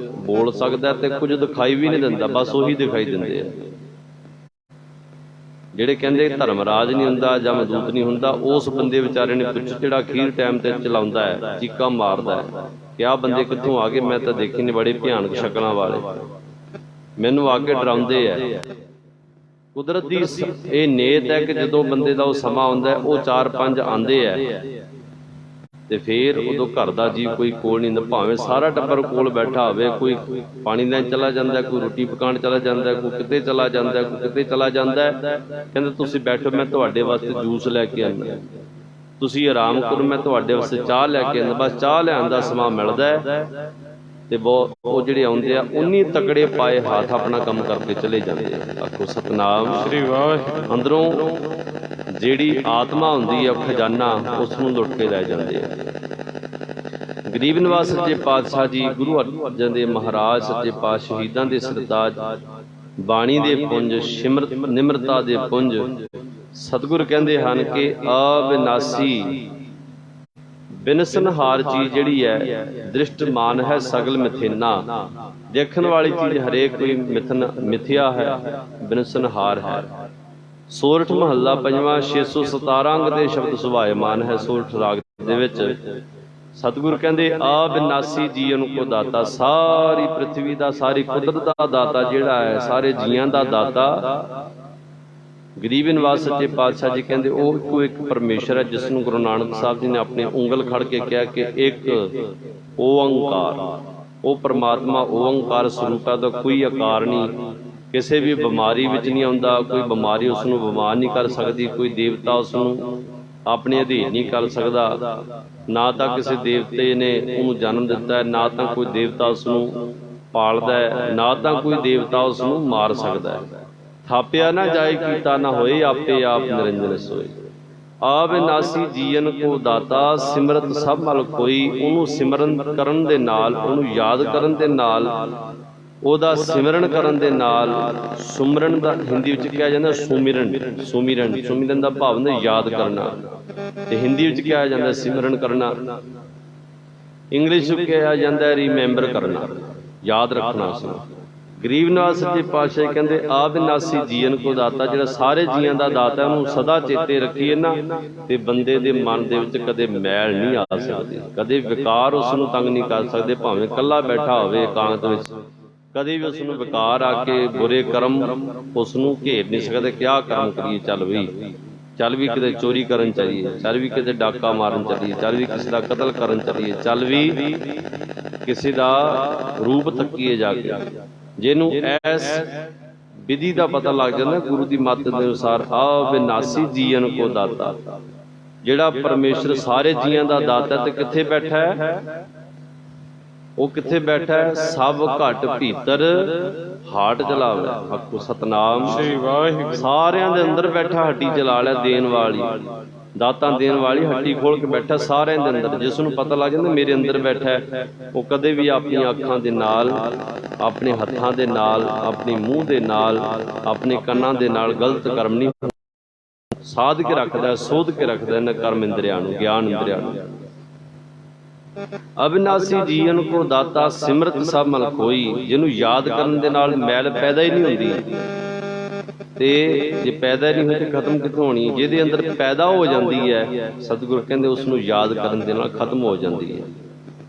ਬੋਲ ਸਕਦਾ, ਤੇ ਕੁਝ ਦਿਖਾਈ ਵੀ ਨਹੀਂ ਦਿੰਦਾ, ਬਸ ਉਹੀ ਦਿਖਾਈ ਦਿੰਦੇ ਆ। ਜਿਹੜੇ ਕਹਿੰਦੇ ਧਰਮਰਾਜ ਨਹੀਂ ਹੁੰਦਾ, ਜਮਦੂਤ ਨਹੀਂ ਹੁੰਦਾ, ਉਸ ਬੰਦੇ ਵਿਚਾਰੇ ਨੇ ਪਿੱਛੇ ਜਿਹੜਾ ਅਖੀਰ ਟਾਈਮ ਤੇ ਚਲਾਉਂਦਾ ਹੈ, ਚੀਕਾਂ ਮਾਰਦਾ ਹੈ ਕਿ ਆਹ ਬੰਦੇ ਕਿੱਥੋਂ ਆ ਗਏ, ਮੈਂ ਤਾਂ ਦੇਖੇ ਨੇ ਬੜੇ ਭਿਆਨਕ ਸ਼ਕਲਾਂ ਵਾਲੇ, ਮੈਨੂੰ ਆ ਕੇ ਡਰਾਉਂਦੇ ਆ। ਕੁਦਰਤ ਦੀ ਇਹ ਨੇਤ ਹੈ ਕਿ ਜਦੋਂ ਬੰਦੇ ਦਾ ਉਹ ਸਮਾਂ ਆਉਂਦਾ, ਉਹ 4-5 ਆਉਂਦੇ ਆ, ਤੇ ਫਿਰ ਉਦੋਂ ਘਰ ਦਾ ਜੀ ਕੋਈ ਕੋਲ ਨਹੀਂ ਹੁੰਦਾ, ਭਾਵੇਂ ਸਾਰਾ ਟੱਬਰ ਕੋਲ ਬੈਠਾ ਹੋਵੇ, ਕੋਈ ਪਾਣੀ ਲੈਣ ਚਲਾ ਜਾਂਦਾ, ਕੋਈ ਰੋਟੀ ਪਕਾਉਣ ਚਲਾ ਜਾਂਦਾ, ਕੋਈ ਕਿਤੇ ਚਲਾ ਜਾਂਦਾ, ਕੋਈ ਕਿਤੇ ਚਲਾ ਜਾਂਦਾ। ਕਹਿੰਦੇ ਤੁਸੀਂ ਬੈਠੋ, ਮੈਂ ਤੁਹਾਡੇ ਵਾਸਤੇ ਜੂਸ ਲੈ ਕੇ ਆਉਂਦਾ, ਤੁਸੀਂ ਆਰਾਮ ਕਰੋ, ਮੈਂ ਤੁਹਾਡੇ ਵਾਸਤੇ ਚਾਹ ਲੈ ਕੇ ਆਉਂਦਾ। ਬਸ ਚਾਹ ਲਿਆਉਣ ਦਾ ਸਮਾਂ ਮਿਲਦਾ ਤੇ ਉਹ ਜਿਹੜੇ ਆਉਂਦੇ ਆ, ਉਨੀ ਤਕੜੇ ਪਾਏ ਹੱਥ ਆਪਣਾ ਕੰਮ ਕਰਕੇ ਚਲੇ ਜਾਂਦੇ ਆ। ਆਖੋ ਸਤਨਾਮ ਸ੍ਰੀ ਵਾਹਿਗੁਰੂ। ਅੰਦਰੋਂ ਜਿਹੜੀ ਆਤਮਾ ਹੁੰਦੀ ਆ, ਖਜ਼ਾਨਾ, ਉਸ ਨੂੰ ਲੁੱਟ ਕੇ ਲੈ ਜਾਂਦੇ ਆ। ਗਰੀਬ ਨਿਵਾਸ ਸੱਚੇ ਪਾਤਸ਼ਾਹ ਜੀ, ਗੁਰੂ ਅਰਜਨ ਦੇਵ ਮਹਾਰਾਜ ਸੱਚੇ ਪਾਤਸ਼ਾਹ, ਸ਼ਹੀਦਾਂ ਦੇ ਸਰਤਾਜ, ਬਾਣੀ ਦੇ ਪੁੰਜ, ਸਿਮਰਤ ਨਿਮਰਤਾ ਦੇ ਪੁੰਜ। ਸਤਿਗੁਰ ਕਹਿੰਦੇ ਹਨ ਕਿ ਅਬਿਨਾਸੀ ਬਿਨਸਨਹਾਰ ਚੀਜ਼ ਜਿਹੜੀ ਹੈ, ਦ੍ਰਿਸ਼ਟਮਾਨ ਹੈ ਸਗਲ ਮਿਥਿਨਾ। ਦੇਖਣ ਵਾਲੀ ਚੀਜ਼ ਹਰੇਕ ਕੋਈ ਮਿਥਿਆ ਹੈ, ਬਿਨਸਨਹਾਰ ਹੈ। ਸੋਰਠ ਮਹੱਲਾ ਪੰਜਵਾਂ 617 ਅੰਗ ਦੇ ਸ਼ਬਦ ਸੁਭਾਇਮਾਨ ਹੈ ਸੋਰਠ ਰਾਗ ਦੇ ਵਿੱਚ। ਸਤਿਗੁਰ ਕਹਿੰਦੇ ਅਬਿਨਾਸੀ ਜੀਵਨ ਕੋ ਦਾਤਾ, ਸਾਰੀ ਪ੍ਰਿਥਵੀ ਦਾ, ਸਾਰੀ ਕੁਦਰਤ ਦਾ ਦਾਤਾ ਜਿਹੜਾ ਹੈ, ਸਾਰੇ ਜੀਆਂ ਦਾ ਦਾਤਾ ਗਰੀਬ ਨਿਵਾਸ ਸੱਚੇ ਪਾਤਸ਼ਾਹ ਜੀ ਕਹਿੰਦੇ ਉਹ ਇੱਕੋ ਇੱਕ ਪਰਮੇਸ਼ਰ ਹੈ, ਜਿਸ ਨੂੰ ਗੁਰੂ ਨਾਨਕ ਸਾਹਿਬ ਜੀ ਨੇ ਆਪਣੀ ਉਂਗਲ ਖੜ ਕੇ ਕਿਹਾ ਕਿ ਇੱਕ ਓੰਕਾਰ। ਉਹ ਪਰਮਾਤਮਾ ਓੰਕਾਰ ਸਰੂਪ ਹੈ, ਦਾ ਕੋਈ ਆਕਾਰ ਨਹੀਂ, ਕਿਸੇ ਵੀ ਬਿਮਾਰੀ ਵਿੱਚ ਨਹੀਂ ਆਉਂਦਾ, ਕੋਈ ਬਿਮਾਰੀ ਉਸ ਨੂੰ ਬਿਮਾਰ ਨਹੀਂ ਕਰ ਸਕਦੀ, ਕੋਈ ਦੇਵਤਾ ਉਸ ਨੂੰ ਆਪਣੇ ਅਧੀਨ ਨਹੀਂ ਕਰ ਸਕਦਾ, ਨਾ ਤਾਂ ਕਿਸੇ ਦੇਵਤੇ ਨੇ ਉਹਨੂੰ ਜਨਮ ਦਿੱਤਾ ਹੈ, ਨਾ ਤਾਂ ਕੋਈ ਦੇਵਤਾ ਉਸ ਨੂੰ ਪਾਲਦਾ ਹੈ, ਨਾ ਤਾਂ ਕੋਈ ਦੇਵਤਾ ਉਸ ਨੂੰ ਮਾਰ ਸਕਦਾ ਹੈ। ਥਾਪਿਆ ਨਾ ਜਾਏ ਕੀਤਾ ਨਾ ਹੋਏ, ਆਪੇ ਆਪ ਨਿਰੰਜਨ ਸੋਏ। ਅਬਿਨਾਸੀ ਜੀਵਨ ਕੋ ਦਾਤਾ, ਸਿਮਰਤ ਸਭ ਮਲ ਕੋਈ। ਉਹਨੂੰ ਸਿਮਰਨ ਕਰਨ ਦੇ ਨਾਲ, ਉਹਨੂੰ ਯਾਦ ਕਰਨ ਦੇ ਨਾਲ, ਉਹਦਾ ਸਿਮਰਨ ਕਰਨ ਦੇ ਨਾਲ, ਸੁਮਰਨ ਦਾ ਹਿੰਦੀ ਵਿੱਚ ਕਿਹਾ ਜਾਂਦਾ ਸੁਮਿਰਨ। ਸੁਮਿਰਨ, ਸੁਮਿਰਨ ਦਾ ਭਾਵ ਹੁੰਦਾ ਯਾਦ ਕਰਨਾ, ਤੇ ਹਿੰਦੀ ਵਿੱਚ ਕਿਹਾ ਜਾਂਦਾ ਸਿਮਰਨ ਕਰਨਾ। ਇੰਗਲਿਸ਼ ਵਿੱਚ ਕਿਹਾ ਜਾਂਦਾ ਰੀਮੈਂਬਰ ਕਰਨਾ, ਯਾਦ ਰੱਖਣਾ ਉਸਨੂੰ। ਗਰੀਬ ਨਿਵਾਸ ਸੱਚੇ ਪਾਤਸ਼ਾਹ ਕਹਿੰਦੇ ਅਬਿਨਾਸੀ ਜੀਵਨ ਕੋ ਦਾਤਾ, ਜਿਹੜਾ ਸਾਰੇ ਜੀਆਂ ਦਾ ਦਾਤਾ, ਉਹਨੂੰ ਸਦਾ ਚੇਤੇ ਰੱਖੀਏ ਨਾ, ਤੇ ਬੰਦੇ ਦੇ ਮਨ ਦੇ ਵਿੱਚ ਕਦੇ ਮੈਲ ਨਹੀਂ ਆ ਸਕਦੀ, ਕਦੇ ਵਿਕਾਰ ਉਸ ਨੂੰ ਤੰਗ ਨਹੀਂ ਕਰ ਸਕਦੇ, ਭਾਵੇਂ ਇਕੱਲਾ ਬੈਠਾ ਹੋਵੇ ਇਕਾਂਤ ਵਿੱਚ, ਕਦੇ ਵੀ ਉਸ ਨੂੰ ਵਿਕਾਰ ਆ ਕੇ ਬੁਰੇ ਕਰਮ ਉਸ ਨੂੰ ਘੇਰ ਨਹੀਂ ਸਕਦੇ। ਕਿਆ ਕਰਮ ਕਰੀਏ, ਚੱਲ ਵੀ ਕਿਤੇ ਚੋਰੀ ਕਰਨ ਚੱਲੀਏ, ਚੱਲ ਵੀ ਕਿਤੇ ਡਾਕਾ ਮਾਰਨ ਚੱਲੀਏ, ਚੱਲ ਵੀ ਕਿਸੇ ਦਾ ਕਤਲ ਕਰਨ ਚੱਲੀਏ, ਚੱਲ ਵੀ ਕਿਸੇ ਦਾ ਰੂਪ ਤੱਕੀਏ ਜਾ ਕੇ। ਜਿਹਨੂੰ ਐਸ ਵਿਧੀ ਦਾ ਪਤਾ ਲੱਗ ਜਾਂਦਾ ਗੁਰੂ ਦੀ ਮੱਤ ਦੇ ਅਨੁਸਾਰ, ਅਬਿਨਾਸੀ ਜੀਵਨ ਕੋ ਦਾਤਾ, ਜਿਹੜਾ ਪਰਮੇਸ਼ਰ ਸਾਰੇ ਜੀਆਂ ਦਾ ਦਾਤਾ ਤੇ ਕਿੱਥੇ ਬੈਠਾ ਹੈ? ਉਹ ਕਿੱਥੇ ਬੈਠਾ ਹੈ? ਸਭ ਘਟ ਭੀਤਰ ਹਾਟ ਚਲਾਵੇ। ਆਖੋ ਸਤਨਾਮ ਸ੍ਰੀ ਵਾਹਿਗੁਰੂ। ਸਾਰਿਆਂ ਦੇ ਅੰਦਰ ਬੈਠਾ, ਹੱਡੀ ਚਲਾ ਲਿਆ ਦੇਣ ਵਾਲੀ, ਦਾਤਾਂ ਦੇਣ ਵਾਲੀ ਹੱਟੀ ਖੋਲ ਕੇ ਬੈਠਾ ਸਾਰਿਆਂ ਦੇ ਅੰਦਰ। ਜਿਸ ਨੂੰ ਪਤਾ ਲੱਗ ਜਾਂਦਾ ਮੇਰੇ ਅੰਦਰ ਬੈਠਾ ਹੈ, ਉਹ ਕਦੇ ਵੀ ਆਪਣੀਆਂ ਅੱਖਾਂ ਦੇ ਨਾਲ, ਆਪਣੇ ਹੱਥਾਂ ਦੇ ਨਾਲ, ਆਪਣੇ ਮੂੰਹ ਦੇ ਨਾਲ, ਆਪਣੇ ਕੰਨਾਂ ਦੇ ਨਾਲ ਗਲਤ ਕਰਮ ਨਹੀਂ ਸਾਧ ਕੇ ਰੱਖਦਾ, ਸੋਧ ਕੇ ਰੱਖਦਾ ਇਹਨਾਂ ਕਰਮ ਇੰਦਰੀਆਂ ਨੂੰ, ਗਿਆਨ ਇੰਦਰੀਆਂ ਨੂੰ। ਅਬਿਨਾਸੀ ਜੀਵਨ ਕੋ ਦਾਤਾ ਸਿਮਰਤ ਸਭ ਮਲ ਕੋਈ। ਜਿਹਨੂੰ ਯਾਦ ਕਰਨ ਦੇ ਨਾਲ ਮੈਲ ਪੈਦਾ ਹੀ ਨਹੀਂ ਹੁੰਦੀ, ਤੇ ਜੇ ਪੈਦਾ ਨਹੀਂ ਹੋਈ ਤੇ ਖਤਮ ਕਿੱਥੋਂ ਹੋਣੀ? ਜਿਹਦੇ ਅੰਦਰ ਪੈਦਾ ਹੋ ਜਾਂਦੀ ਹੈ, ਸਤਿਗੁਰ ਕਹਿੰਦੇ ਉਸ ਨੂੰ ਯਾਦ ਕਰਨ ਦੇ ਨਾਲ ਖਤਮ ਹੋ ਜਾਂਦੀ ਹੈ।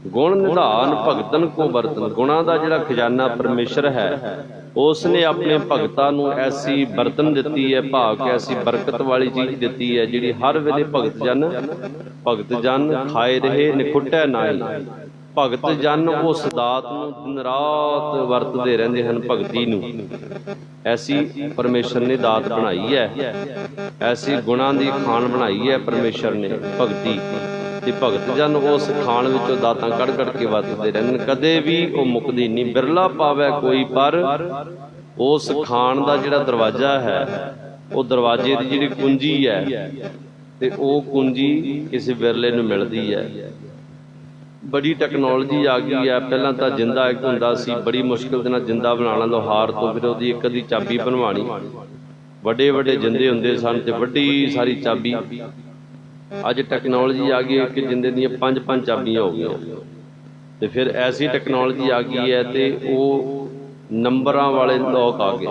ਗੁਣ ਨਿਧਾਨ ਭਗਤਨ ਕੋ ਬਰਤਨ। ਗੁਣਾਂ ਦਾ ਜਿਹੜਾ ਖਜ਼ਾਨਾ ਪਰਮੇਸ਼ਰ ਹੈ, ਉਸ ਨੇ ਆਪਣੇ ਭਗਤਾਂ ਨੂੰ ਐਸੀ ਬਰਤਨ ਦਿੱਤੀ ਹੈ, ਭਾਵ ਕਿ ਐਸੀ ਬਰਕਤ ਵਾਲੀ ਚੀਜ਼ ਦਿੱਤੀ ਹੈ, ਜਿਹੜੀ ਹਰ ਵੇਲੇ ਭਗਤ ਜਨ ਖਾਏ ਰਹੇ ਨਿਖੁੱਟੈ ਨਾਹੀ। ਭਗਤ ਜਨ ਉਸ ਦਾਤ ਨੂੰ ਦਿਨ ਰਾਤ ਵਰਤਦੇ ਰਹਿੰਦੇ ਹਨ, ਭਗਤੀ ਨੂੰ। ਐਸੀ ਪਰਮੇਸ਼ਰ ਨੇ ਦਾਤ ਬਣਾਈ ਹੈ, ਐਸੀ ਗੁਣਾਂ ਦੀ ਖਾਣ ਬਣਾਈ ਹੈ ਪਰਮੇਸ਼ਰ ਨੇ, ਭਗਤੀ। ਤੇ ਭਗਤ ਜਨ ਉਸ ਖਾਣ ਵਿੱਚੋਂ ਦਾਤਾਂ ਕੱਢ ਕੇ ਵਰਤਦੇ ਰਹਿੰਦੇ ਨੇ, ਕਦੇ ਵੀ ਉਹ ਮੁੱਕਦੀ ਨਹੀਂ। ਬਿਰਲਾ ਪਾਵੇ ਕੋਈ, ਪਰ ਉਸ ਖਾਣ ਦਾ ਜਿਹੜਾ ਦਰਵਾਜ਼ਾ ਹੈ, ਉਹ ਦਰਵਾਜ਼ੇ ਦੀ ਜਿਹੜੀ ਕੁੰਜੀ ਹੈ, ਤੇ ਉਹ ਕੁੰਜੀ ਕਿਸੇ ਬਿਰਲੇ ਨੂੰ ਮਿਲਦੀ ਹੈ। ਬੜੀ ਟੈਕਨੋਲੋਜੀ ਆ ਗਈ ਹੈ। ਪਹਿਲਾਂ ਤਾਂ ਜਿੰਦਾ ਇੱਕ ਹੁੰਦਾ ਸੀ, ਬੜੀ ਮੁਸ਼ਕਿਲ ਦੇ ਨਾਲ ਜਿੰਦਾ ਬਣਾਉਣਾ ਲੋਹਾਰ ਤੋਂ, ਫਿਰ ਉਹਦੀ ਇੱਕ ਅੱਧੀ ਚਾਬੀ ਬਣਵਾਉਣੀ। ਵੱਡੇ ਵੱਡੇ ਜਿੰਦੇ ਹੁੰਦੇ ਸਨ ਤੇ ਵੱਡੀ ਸਾਰੀ ਚਾਬੀ। ਅੱਜ ਟੈਕਨੋਲੋਜੀ ਆ ਗਈ ਕਿ ਜਿੰਦੇ ਦੀਆਂ 5-5 ਚਾਬੀਆਂ ਹੋ ਗਈਆਂ। ਤੇ ਫਿਰ ਐਸੀ ਟੈਕਨੋਲੋਜੀ ਆ ਗਈ ਹੈ ਤੇ ਉਹ ਨੰਬਰਾਂ ਵਾਲੇ ਲੋਕ ਆ ਗਏ,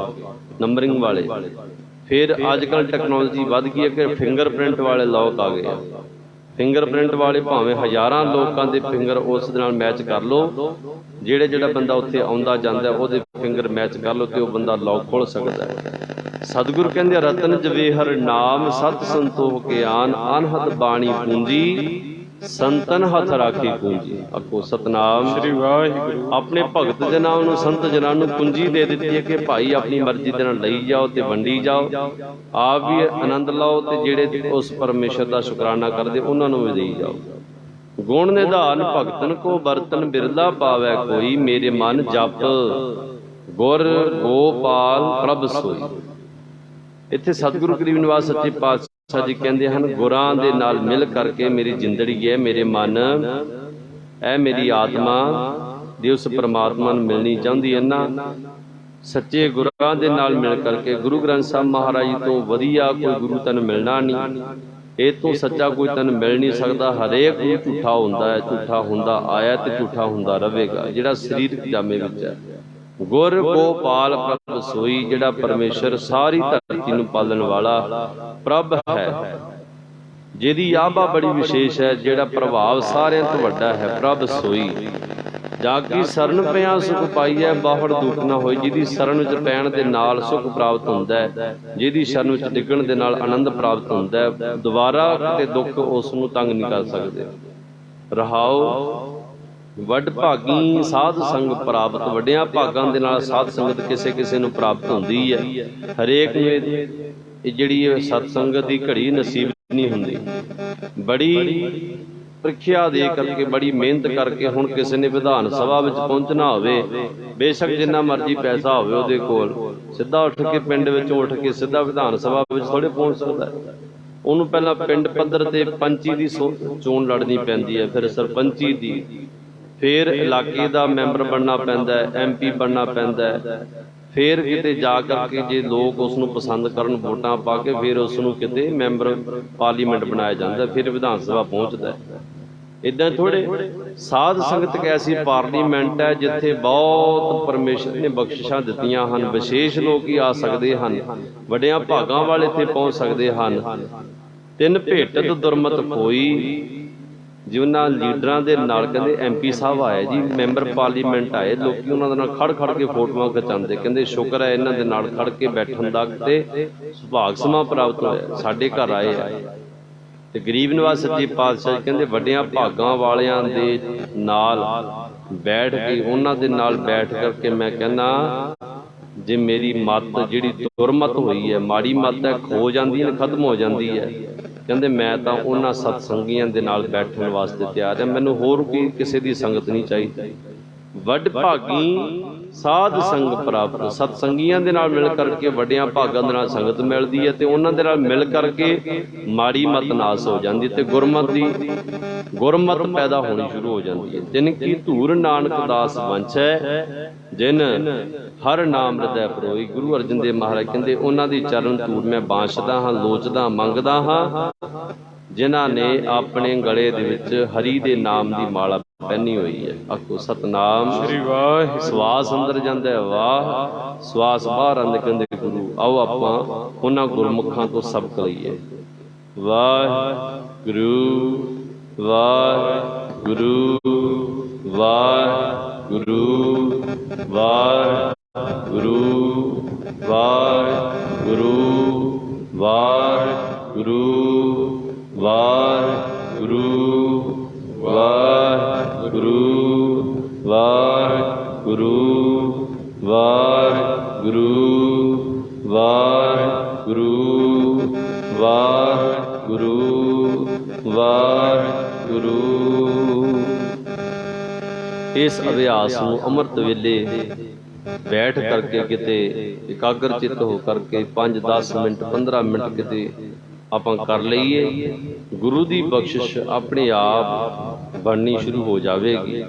ਨੰਬਰਿੰਗ ਵਾਲੇ। ਫਿਰ ਅੱਜ ਕੱਲ੍ਹ ਟੈਕਨੋਲੋਜੀ ਵੱਧ ਗਈ ਹੈ ਕਿ ਫਿੰਗਰਪ੍ਰਿੰਟ ਵਾਲੇ ਲੋਕ ਆ ਗਏ ਆ। ਫਿੰਗਰਪ੍ਰਿੰਟ ਵਾਲੇ ਭਾਵੇਂ ਹਜ਼ਾਰਾਂ ਲੋਕਾਂ ਦੇ ਫਿੰਗਰ ਉਸ ਦੇ ਨਾਲ ਮੈਚ ਕਰ ਲਓ, ਜਿਹੜਾ ਬੰਦਾ ਉੱਥੇ ਆਉਂਦਾ ਜਾਂਦਾ ਉਹਦੇ ਫਿੰਗਰ ਮੈਚ ਕਰ ਲਓ ਤੇ ਉਹ ਬੰਦਾ ਲੌਕ ਖੋਲ ਸਕਦਾ ਹੈ। ਸਤਿਗੁਰ ਕਹਿੰਦੇ ਰਤਨ ਜਵੇਹਰ ਨਾਮ ਸਤ ਸੰਤੋਖ ਕੇ ਆਨ, ਅਨਹਦ ਬਾਣੀ ਪੂੰਜੀ ਸੰਤਨ ਹੱਥ ਰਾਖੀ ਪੂੰਜੀ। ਆਖੋ ਸਤਨਾਮ ਸ੍ਰੀ ਵਾਹਿਗੁਰੂ। ਆਪਣੇ ਭਗਤ ਜਨਾਂ ਨੂੰ, ਸੰਤ ਜਨਾਂ ਨੂੰ ਪੂੰਜੀ ਦੇ ਦਿੱਤੀ ਹੈ ਕਿ ਭਾਈ ਆਪਣੀ ਮਰਜ਼ੀ ਦੇ ਨਾਲ ਲਈ ਜਾਓ ਤੇ ਵੰਡੀ ਜਾਓ, ਆਪ ਵੀ ਆਨੰਦ ਲਓ ਤੇ ਜਿਹੜੇ ਉਸ ਪਰਮੇਸ਼ਰ ਦਾ ਸ਼ੁਕਰਾਨਾ ਕਰਦੇ ਉਹਨਾਂ ਨੂੰ ਵੀ ਦੇਈ ਜਾਓ। ਗੁਣ ਨਿਧਾਨ ਭਗਤਨ ਕੋ ਬਰਤਨ ਬਿਰਲਾ ਪਾਵੈ ਕੋਈ, ਮੇਰੇ ਮਨ ਜਪ ਗੁਰ ਗੋਪਾਲ ਪ੍ਰਭ ਸੋਈ। ਇੱਥੇ ਸਤਿਗੁਰੂ ਗਰੀਬ ਨਿਵਾਸ ਸੱਚੇ ਪਾਤਸ਼ਾਹ ਜੀ ਕਹਿੰਦੇ ਹਨ, ਗੁਰਾਂ ਦੇ ਨਾਲ ਮਿਲ ਕਰਕੇ ਮੇਰੀ ਜ਼ਿੰਦਗੀ ਹੈ, ਮੇਰੇ ਮਨ ਇਹ ਮੇਰੀ ਆਤਮਾ ਦੀ ਉਸ ਪਰਮਾਤਮਾ ਨੂੰ ਮਿਲਣੀ ਚਾਹੁੰਦੀ ਹੈ ਨਾ। ਸੱਚੇ ਗੁਰਾਂ ਦੇ ਨਾਲ ਮਿਲ ਕਰਕੇ, ਗੁਰੂ ਗ੍ਰੰਥ ਸਾਹਿਬ ਮਹਾਰਾਜ ਜੀ ਤੋਂ ਵਧੀਆ ਕੋਈ ਗੁਰੂ ਤੈਨੂੰ ਮਿਲਣਾ ਨਹੀਂ, ਇਹ ਤੋਂ ਸੱਚਾ ਕੋਈ ਤੈਨੂੰ ਮਿਲ ਨਹੀਂ ਸਕਦਾ। ਹਰੇਕ ਗੁਰੂ ਝੂਠਾ ਹੁੰਦਾ ਹੈ, ਝੂਠਾ ਹੁੰਦਾ ਆਇਆ ਤੇ ਝੂਠਾ ਹੁੰਦਾ ਰਹੇਗਾ, ਜਿਹੜਾ ਸਰੀਰਕ ਜਾਮੇ ਵਿੱਚ ਹੈ। ਗੁਰ ਗੋਪਾਲ ਪ੍ਰਭ ਸੋਈ, ਜਿਹੜਾ ਪਰਮੇਸ਼ਰ ਸਾਰੀ ਧਰਤੀ ਨੂੰ ਪਾਲਣ ਵਾਲਾ ਪ੍ਰਭ ਹੈ, ਜਿਹਦੀ ਆਭਾ ਬੜੀ ਵਿਸ਼ੇਸ਼ ਹੈ, ਜਿਹੜਾ ਪ੍ਰਭਾਵ ਸਾਰਿਆਂ ਤੋਂ ਵੱਡਾ ਹੈ। ਪ੍ਰਭ ਸੋਈ ਜਾਗੀ ਸਰਨ ਪਿਆ ਸੁਖ ਪਾਈਐ, ਬਾਹੜ ਦੁੱਖ ਨਾ ਹੋਈ। ਜਿਹਦੀ ਸ਼ਰਨ ਵਿੱਚ ਪੈਣ ਦੇ ਨਾਲ ਸੁਖ ਪ੍ਰਾਪਤ ਹੁੰਦਾ ਹੈ, ਜਿਹਦੀ ਸ਼ਰਨ ਵਿੱਚ ਡਿੱਗਣ ਦੇ ਨਾਲ ਆਨੰਦ ਪ੍ਰਾਪਤ ਹੁੰਦਾ ਹੈ। ਦੁਬਾਰਾ ਕਿਤੇ ਦੁੱਖ ਉਸ ਨੂੰ ਤੰਗ ਨਹੀਂ ਕਰ ਸਕਦੇ। ਰਹਾਉ ਵੱਡ ਭਾਗੀ ਸਾਧ ਸੰਗ ਪ੍ਰਾਪਤ। ਵੱਡਿਆਂ ਭਾਗਾਂ ਦੇ ਨਾਲ ਸਾਧ ਸੰਗਤ ਕਿਸੇ ਨੂੰ ਪ੍ਰਾਪਤ ਹੁੰਦੀ ਹੈ। ਹਰੇਕ ਨੂੰ ਇਹ ਜਿਹੜੀ ਸਤ ਸੰਗਤ ਦੀ ਘੜੀ ਨਸੀਬ ਨਹੀਂ ਹੁੰਦੀ। ਬੜੀ ਪ੍ਰੀਖਿਆ ਦੇ ਕਰਕੇ, ਬੜੀ ਮਿਹਨਤ ਕਰਕੇ, ਹੁਣ ਕਿਸੇ ਨੇ ਵਿਧਾਨ ਸਭਾ ਵਿੱਚ ਪਹੁੰਚਣਾ ਹੋਵੇ, ਬੇਸ਼ੱਕ ਜਿੰਨਾ ਮਰਜ਼ੀ ਪੈਸਾ ਹੋਵੇ ਉਹਦੇ ਕੋਲ, ਸਿੱਧਾ ਉੱਠ ਕੇ ਪਿੰਡ ਵਿੱਚੋਂ ਉੱਠ ਕੇ ਸਿੱਧਾ ਵਿਧਾਨ ਸਭਾ ਵਿੱਚ ਥੋੜ੍ਹੇ ਪਹੁੰਚ ਸਕਦਾ। ਉਹਨੂੰ ਪਹਿਲਾਂ ਪਿੰਡ ਪੱਧਰ ਤੇ ਪੰਚੀ ਦੀ ਚੋਣ ਲੜਨੀ ਪੈਂਦੀ ਹੈ, ਫਿਰ ਸਰਪੰਚੀ ਦੀ, ਫਿਰ ਇਲਾਕੇ ਦਾ ਮੈਂਬਰ ਬਣਨਾ ਪੈਂਦਾ ਹੈ, MP ਬਣਨਾ ਪੈਂਦਾ ਹੈ। ਫਿਰ ਕਿਤੇ ਜਾ ਕਰਕੇ ਜੇ ਲੋਕ ਉਸ ਨੂੰ ਪਸੰਦ ਕਰਨ, ਵੋਟਾਂ ਪਾ ਕੇ ਫਿਰ ਉਸ ਨੂੰ ਕਿਤੇ ਮੈਂਬਰ ਪਾਰਲੀਮੈਂਟ ਬਣਾਇਆ ਜਾਂਦਾ, ਫਿਰ ਵਿਧਾਨ ਸਭਾ ਪਹੁੰਚਦਾ। ਇੱਦਾਂ ਥੋੜ੍ਹੇ ਸਾਧ ਸੰਗਤ ਇੱਕ ਐਸੀ ਪਾਰਲੀਮੈਂਟ ਹੈ ਜਿੱਥੇ ਬਹੁਤ ਪਰਮੇਸ਼ਰ ਨੇ ਬਖਸ਼ਿਸ਼ਾਂ ਦਿੱਤੀਆਂ ਹਨ। ਵਿਸ਼ੇਸ਼ ਲੋਕ ਹੀ ਆ ਸਕਦੇ ਹਨ, ਵੱਡਿਆਂ ਭਾਗਾਂ ਵਾਲੇ ਇੱਥੇ ਪਹੁੰਚ ਸਕਦੇ ਹਨ। ਤਿੰਨ ਭੇਟਤ ਦੁਰਮਤ ਕੋਈ, ਜਿਨ੍ਹਾਂ ਲੀਡਰਾਂ ਦੇ ਨਾਲ ਕਹਿੰਦੇ MP ਸਾਹਿਬ ਆਏ ਜੀ, ਮੈਂਬਰ ਪਾਰਲੀਮੈਂਟ ਆਏ, ਲੋਕੀ ਉਹਨਾਂ ਦੇ ਨਾਲ ਖੜ ਕੇ ਫੋਟੋਆਂ ਖਿਚਾਉਂਦੇ। ਕਹਿੰਦੇ ਸ਼ੁਕਰ ਹੈ ਇਹਨਾਂ ਦੇ ਨਾਲ ਖੜ ਕੇ ਬੈਠਣ ਦਾ ਕਿਤੇ ਸੁਭਾਗ ਸਮਾਂ ਪ੍ਰਾਪਤ ਹੋਇਆ, ਸਾਡੇ ਘਰ ਆਏ ਆ। ਤੇ ਗਰੀਬ ਨਿਵਾਸ ਸੱਚੇ ਪਾਤਸ਼ਾਹ ਕਹਿੰਦੇ ਵੱਡਿਆਂ ਭਾਗਾਂ ਵਾਲਿਆਂ ਦੇ ਨਾਲ ਬੈਠ ਕੇ, ਉਹਨਾਂ ਦੇ ਨਾਲ ਬੈਠ ਕਰਕੇ ਮੈਂ ਕਹਿੰਦਾ ਜੇ ਮੇਰੀ ਮੱਤ ਜਿਹੜੀ ਦੁਰਮਤ ਹੋਈ ਹੈ, ਮਾੜੀ ਮੱਤ ਹੈ, ਖੋ ਜਾਂਦੀ ਹੈ, ਖਤਮ ਹੋ ਜਾਂਦੀ ਹੈ। ਕਹਿੰਦੇ ਮੈਂ ਤਾਂ ਉਹਨਾਂ ਸਤਸੰਗੀਆਂ ਦੇ ਨਾਲ ਬੈਠਣ ਵਾਸਤੇ ਤਿਆਰ ਹਾਂ, ਮੈਨੂੰ ਹੋਰ ਕੋਈ ਕਿਸੇ ਦੀ ਸੰਗਤ ਨਹੀਂ ਚਾਹੀਦੀ। ਵੱਡ ਭਾਗੀ ਸਾਧ ਸੰਗ ਪ੍ਰਾਪਤ, ਸਤਸੰਗੀਆਂ ਦੇ ਨਾਲ ਮਿਲ ਕਰਕੇ ਵੱਡਿਆਂ ਭਾਗਾਂ ਦੇ ਨਾਲ ਸੰਗਤ ਮਿਲਦੀ ਹੈ ਤੇ ਉਹਨਾਂ ਦੇ ਨਾਲ ਮਿਲ ਕਰਕੇ ਮਾੜੀ ਮਤ ਨਾਸ ਹੋ ਜਾਂਦੀ ਤੇ ਗੁਰਮਤ ਪੈਦਾ ਹੋਣੀ ਸ਼ੁਰੂ ਹੋ ਜਾਂਦੀ ਹੈ। ਜਿਨ ਕੀ ਧੂਰ ਨਾਨਕ ਦਾਸ ਵੰਛੈ, ਜਿਨ ਹਰ ਨਾਮ ਹਿਰਦੈ ਪਰੋਈ। ਗੁਰੂ ਅਰਜਨ ਦੇਵ ਮਹਾਰਾਜ ਕਹਿੰਦੇ ਉਹਨਾਂ ਦੀ ਚਰਨ ਧੂੜ ਮੈਂ ਬਾਂਛਦਾ ਹਾਂ, ਲੋਚਦਾ, ਮੰਗਦਾ ਹਾਂ, ਜਿਨ੍ਹਾਂ ਨੇ ਆਪਣੇ ਗਲੇ ਦੇ ਵਿੱਚ ਹਰੀ ਦੇ ਨਾਮ ਦੀ ਮਾਲਾ ਪਹਿਨੀ ਹੋਈ ਹੈ। ਆਖੋ ਸਤਨਾਮ ਸ੍ਰੀ ਵਾਹਿਗੁਰੂ। ਸਵਾਸ ਅੰਦਰ ਜਾਂਦਾ ਵਾਹ, ਸਵਾਸ ਬਾਹਰ ਆਉਂਦੇ ਕਹਿੰਦੇ ਗੁਰੂ। ਆਓ ਆਪਾਂ ਉਹਨਾਂ ਗੁਰਮੁਖਾਂ ਤੋਂ ਸਬਕ ਲਈਏ। ਵਾਹਿਗੁਰੂ ਵਾਹਿਗੁਰੂ ਵਾਹਿਗੁਰੂ ਵਾਹਿਗੁਰੂ ਵਾਹਿਗੁਰੂ ਵਾਹਿਗੁਰੂ ਵਾਹਿਗੁਰੂ ਵਾਹਿਗੁਰੂ ਵਾਹਿਗੁਰੂ ਵਾਹਿਗੁਰੂ ਵਾਹਿਗੁਰੂ ਵਾਹਿਗੁਰੂ ਵਾਹਿਗੁਰੂ। ਇਸ ਅਭਿਆਸ ਨੂੰ ਅੰਮ੍ਰਿਤ ਵੇਲੇ ਬੈਠ ਕਰਕੇ ਕਿਤੇ ਇਕਾਗਰ ਚਿੱਤ ਹੋ ਕਰਕੇ 5-10 ਮਿੰਟ 15 ਮਿੰਟ ਕਿਤੇ ਆਪਾਂ ਕਰ ਲਈਏ, ਗੁਰੂ ਦੀ ਬਖਸ਼ਿਸ਼ ਆਪਣੇ ਆਪ ਬਣਨੀ ਸ਼ੁਰੂ ਹੋ ਜਾਵੇਗੀ।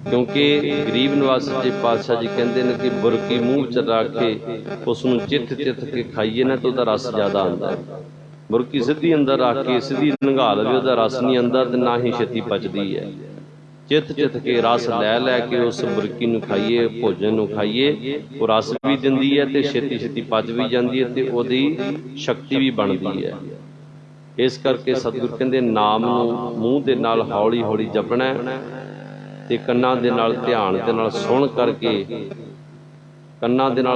ਕਿਉਂਕਿ ਗਰੀਬ ਨਿਵਾਸ ਸੱਚੇ ਪਾਤਸ਼ਾਹ ਜੀ ਕਹਿੰਦੇ ਨੇ ਕਿ ਬੁਰਕੀ ਮੂੰਹ ਚ ਰੱਖ ਕੇ ਉਸ ਨੂੰ ਚਿੱਥ ਕੇ ਖਾਈਏ ਨਾ ਤਾਂ ਉਹਦਾ ਰਸ ਜ਼ਿਆਦਾ ਆਉਂਦਾ ਹੈ। ਬੁਰਕੀ ਸਿੱਧੀ ਅੰਦਰ ਰੱਖ ਕੇ ਸਿੱਧੀ ਲੰਘਾ ਲਵੇ, ਉਹਦਾ ਰਸ ਨਹੀਂ ਅੰਦਰ ਤੇ ਨਾ ਹੀ ਛੇਤੀ ਪਚਦੀ ਹੈ। ਚਿੱਥ ਕੇ ਰਸ ਲੈ ਕੇ ਉਸ ਬੁਰਕੀ ਨੂੰ ਖਾਈਏ, ਭੋਜਨ ਨੂੰ ਖਾਈਏ, ਉਹ ਰਸ ਵੀ ਦਿੰਦੀ ਹੈ ਤੇ ਛੇਤੀ ਪਚ ਵੀ ਜਾਂਦੀ ਹੈ ਤੇ ਉਹਦੀ ਸ਼ਕਤੀ ਵੀ ਬਣਦੀ ਹੈ। ਇਸ ਕਰਕੇ ਸਤਿਗੁਰ ਕਹਿੰਦੇ ਨਾਮ ਨੂੰ ਮੂੰਹ ਦੇ ਨਾਲ ਹੌਲੀ ਜਪਣਾ ਤੇ ਕੰਨਾਂ ਦੇ ਨਾਲ ਧਿਆਨ ਦੇ ਨਾਲ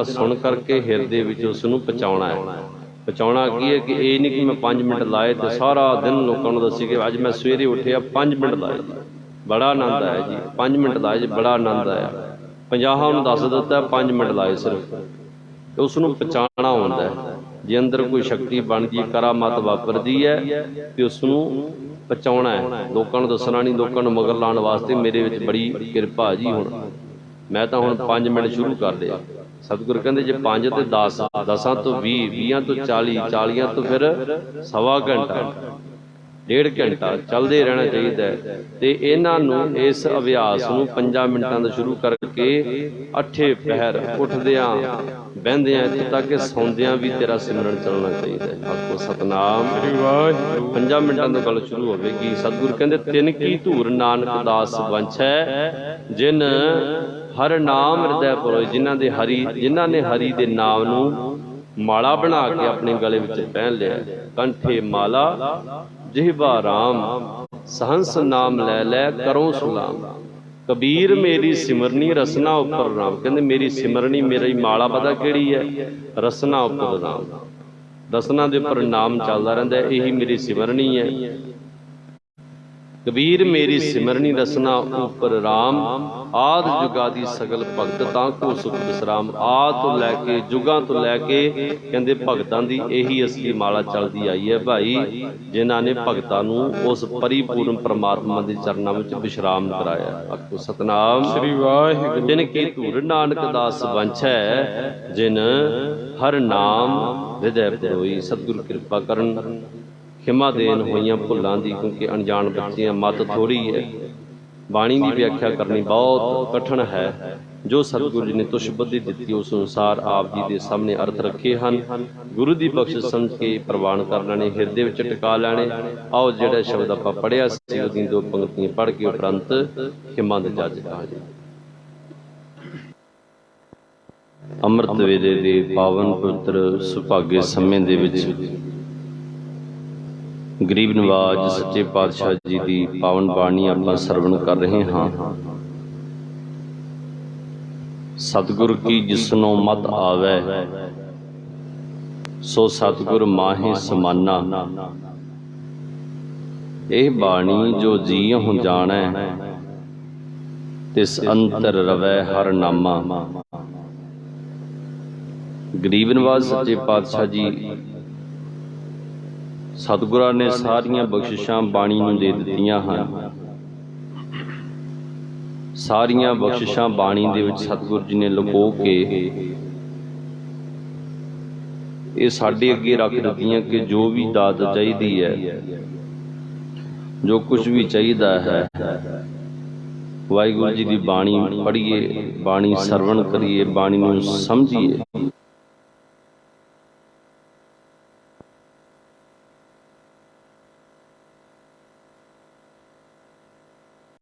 ਸੁਣ ਕਰਕੇ ਹਿਰਦੇ ਵਿੱਚ ਉਸ ਨੂੰ ਪਹੁੰਚਾਉਣਾ ਹੈ। ਪਹੁੰਚਾਉਣਾ ਕੀ ਹੈ ਕਿ ਇਹ ਨਹੀਂ ਕਿ ਮੈਂ 5 ਮਿੰਟ ਲਾਏ ਤੇ ਸਾਰਾ ਦਿਨ ਲੋਕਾਂ ਨੂੰ ਦੱਸੀ ਕਿ ਅੱਜ ਮੈਂ ਸਵੇਰੇ ਉੱਠਿਆ 5 ਮਿੰਟ ਲਾਏ, ਬੜਾ ਆਨੰਦ ਆਇਆ ਜੀ, 5 ਮਿੰਟ ਲਾਏ ਜੀ, ਬੜਾ ਆਨੰਦ ਆਇਆ। 50 ਨੂੰ ਦੱਸ ਦਿੱਤਾ 5 ਮਿੰਟ ਲਾਏ ਸਿਰਫ, ਤੇ ਉਸ ਨੂੰ ਪਹੁੰਚਾਉਣਾ ਹੁੰਦਾ ਹੈ। ਜੇ ਅੰਦਰ ਕੋਈ ਸ਼ਕਤੀ ਬਣਦੀ ਹੈ, ਕਰਾਮਾਤ ਵਾਪਰਦੀ ਹੈ ਤੇ ਉਸ ਨੂੰ ਪਹੁੰਚਾਉਣਾ ਹੈ। ਲੋਕਾਂ ਨੂੰ ਦੱਸਣਾ ਨਹੀਂ, ਲੋਕਾਂ ਨੂੰ ਮਗਰ ਲਾਉਣ ਵਾਸਤੇ ਮੇਰੇ ਵਿੱਚ ਬੜੀ ਕਿਰਪਾ ਜੀ। ਹੁਣ ਮੈਂ ਤਾਂ ਹੁਣ 5 ਮਿੰਟ ਸ਼ੁਰੂ ਕਰ ਲਿਆ। ਸਤਿਗੁਰ ਕਹਿੰਦੇ ਜੇ 5 ਤੇ 10, 10 ਤੋਂ 20, 20 ਤੋਂ 40, 40 ਤੋਂ ਫਿਰ ਸਵਾ ਘੰਟਾ, 1.5 ਘੰਟਾ ਚੱਲਦੇ ਰਹਿਣਾ ਚਾਹੀਦਾ ਹੈ। ਤੇ ਇਹਨਾਂ ਨੂੰ ਇਸ ਅਭਿਆਸ ਨੂੰ 5 ਮਿੰਟਾਂ ਤੋਂ ਸ਼ੁਰੂ ਕਰਕੇ 8 ਪਹਿਰ ਉੱਠਦਿਆਂ ਬਹਿੰਦਿਆਂ ਇੱਥੋਂ ਤੱਕ ਕਿ ਸੌਂਦਿਆਂ ਵੀ ਤੇਰਾ ਸਿਮਰਨ ਚੱਲਣਾ ਚਾਹੀਦਾ ਹੈ। ਆਖੋ ਸਤਨਾਮ। 5 ਮਿੰਟਾਂ ਤੋਂ ਗੱਲ ਸ਼ੁਰੂ ਹੋਵੇਗੀ। ਸਤਿਗੁਰ ਕਹਿੰਦੇ ਤਿੰਨ ਕੀ ਧੂਰ ਨਾਨਕ ਦਾਸ ਵੰਛੈ, ਜਿਨ ਹਰ ਨਾਮ ਹਿਰਦੈ ਪਰੋਏ। ਜਿਨ੍ਹਾਂ ਨੇ ਹਰੀ ਦੇ ਨਾਮ ਨੂੰ ਮਾਲਾ ਬਣਾ ਕੇ ਆਪਣੇ ਗਲੇ ਵਿੱਚ ਪਹਿਨ ਲਿਆ। ਕੰਠੇ ਮਾਲਾ ਜਿਹਵਾ ਰਾਮ, ਸਹੰਸ ਨਾਮ ਲੈ ਕਰੋ ਸੁਲਾਮ। ਕਬੀਰ ਮੇਰੀ ਸਿਮਰਨੀ ਰਸਨਾ ਉੱਪਰ ਰਾਮ। ਕਹਿੰਦੇ ਮੇਰੀ ਸਿਮਰਨੀ, ਮੇਰੀ ਮਾਲਾ ਪਤਾ ਕਿਹੜੀ ਹੈ? ਰਸਨਾ ਉੱਪਰ ਰਾਮ। ਰਸਨਾ ਦੇ ਉੱਪਰ ਨਾਮ ਚੱਲਦਾ ਰਹਿੰਦਾ, ਇਹੀ ਮੇਰੀ ਸਿਮਰਨੀ ਹੈ। ਕਬੀਰ ਮੇਰੀ ਸਿਮਰਨੀ ਰਸਨਾ ਉੱਪਰ ਰਾਮ, ਆਦ ਜੁਗਾਦੀ ਸਗਲ ਭਗਤ ਤਾਂ ਕੋ ਸੁਖ ਵਿਸਰਾਮ। ਆਦ ਤੋਂ ਲੈ ਕੇ ਜੁਗਾਂ ਤੋਂ ਲੈ ਕੇ ਕਹਿੰਦੇ ਭਗਤਾਂ ਦੀ ਇਹੀ ਅਸਲੀ ਮਾਲਾ ਚੱਲਦੀ ਆਈ ਹੈ ਭਾਈ, ਜਿਨ੍ਹਾਂ ਨੇ ਭਗਤਾਂ ਨੂੰ ਉਸ ਪਰਿਪੂਰਨ ਪ੍ਰਮਾਤਮਾ ਦੇ ਚਰਨਾਂ ਵਿੱਚ ਵਿਸ਼ਰਾਮ ਕਰਾਇਆ। ਆਖੋ ਸਤਨਾਮ। ਸ੍ਰੀ ਵਾਹਿਗੁਰੂ। ਜਿਨ ਕੀ ਧੂਰ ਨਾਨਕ ਦਾਸ ਵੰਛੈ, ਜਿਨ ਹਰ ਨਾਮ ਹਿਰਦੈ ਪਰੋਈ। ਸਤਿਗੁਰ ਕਿਰਪਾ ਕਰਨ, ਖਿਮਾ ਦੇਣ ਹੋਈਆਂ ਭੁੱਲਾਂ ਦੀ, ਕਿਉਂਕਿ ਅਣਜਾਣ ਬੱਚਿਆਂ ਮੱਤ ਥੋੜ੍ਹੀ ਹੈ। ਬਾਣੀ ਦੀ ਵਿਆਖਿਆ ਕਰਨੀ ਬਹੁਤ ਕਠਿਨ ਹੈ। ਜੋ ਸਤਿਗੁਰੂ ਜੀ ਨੇ ਤੁਸ਼ ਬੁੱਧੀ ਦਿੱਤੀ ਉਸ ਅਨੁਸਾਰ ਆਪ ਜੀ ਦੇ ਸਾਹਮਣੇ ਅਰਥ ਰੱਖੇ ਹਨ। ਗੁਰੂ ਦੀ ਬਖਸ਼ਿਸ਼ ਸਮਝ ਕੇ ਪ੍ਰਵਾਨ ਕਰ ਲੈਣੇ, ਹਿਰਦੇ ਵਿੱਚ ਟਿਕਾ ਲੈਣੇ। ਆਓ ਜਿਹੜਾ ਸ਼ਬਦ ਆਪਾਂ ਪੜ੍ਹਿਆ ਸੀ ਉਹਦੀਆਂ 2 ਪੰਕਤੀਆਂ ਪੜ੍ਹ ਕੇ ਉਪਰੰਤ ਖਿਮਾ ਦੇ ਜੱਜ ਕਹਾਂਗੇ। ਅੰਮ੍ਰਿਤ ਵੇਲੇ ਦੇ ਪਾਵਨ ਪਵਿੱਤਰ ਸੁਭਾਗੇ ਸਮੇਂ ਦੇ ਵਿੱਚ ਗਰੀਬ ਨਿਵਾਜ ਸੱਚੇ ਪਾਤਸ਼ਾਹ ਜੀ ਦੀ ਪਾਵਨ ਬਾਣੀ ਆਪਾਂ ਸਰਵਣ ਕਰ ਰਹੇ ਹਾਂ। ਸਤਿਗੁਰ ਕੀ ਜਿਸਨੋਂ ਮਤ ਆਵੈ, ਸੋ ਸਤਿਗੁਰ ਮਾਹੇ ਸਮਾਨਾ। ਇਹ ਬਾਣੀ ਜੋ ਜੀਉ ਜਾਣੈ, ਤਿਸ ਅੰਤਰ ਰਵੈ ਹਰ ਨਾਮਾ। ਗਰੀਬ ਨਿਵਾਜ ਸੱਚੇ ਪਾਤਸ਼ਾਹ ਜੀ ਸਤਿਗੁਰਾਂ ਨੇ ਸਾਰੀਆਂ ਬਖਸ਼ਿਸ਼ਾਂ ਬਾਣੀ ਨੂੰ ਦੇ ਦਿੱਤੀਆਂ ਹਨ। ਸਾਰੀਆਂ ਬਖਸ਼ਿਸ਼ਾਂ ਬਾਣੀ ਦੇ ਵਿੱਚ ਸਤਿਗੁਰ ਜੀ ਨੇ ਲੁਕੋ ਕੇ ਇਹ ਸਾਡੇ ਅੱਗੇ ਰੱਖ ਦਿੱਤੀਆਂ ਕਿ ਜੋ ਵੀ ਦਾਤ ਚਾਹੀਦੀ ਹੈ, ਜੋ ਕੁਝ ਵੀ ਚਾਹੀਦਾ ਹੈ, ਵਾਹਿਗੁਰੂ ਜੀ ਦੀ ਬਾਣੀ ਪੜ੍ਹੀਏ, ਬਾਣੀ ਸਰਵਣ ਕਰੀਏ, ਬਾਣੀ ਨੂੰ ਸਮਝੀਏ।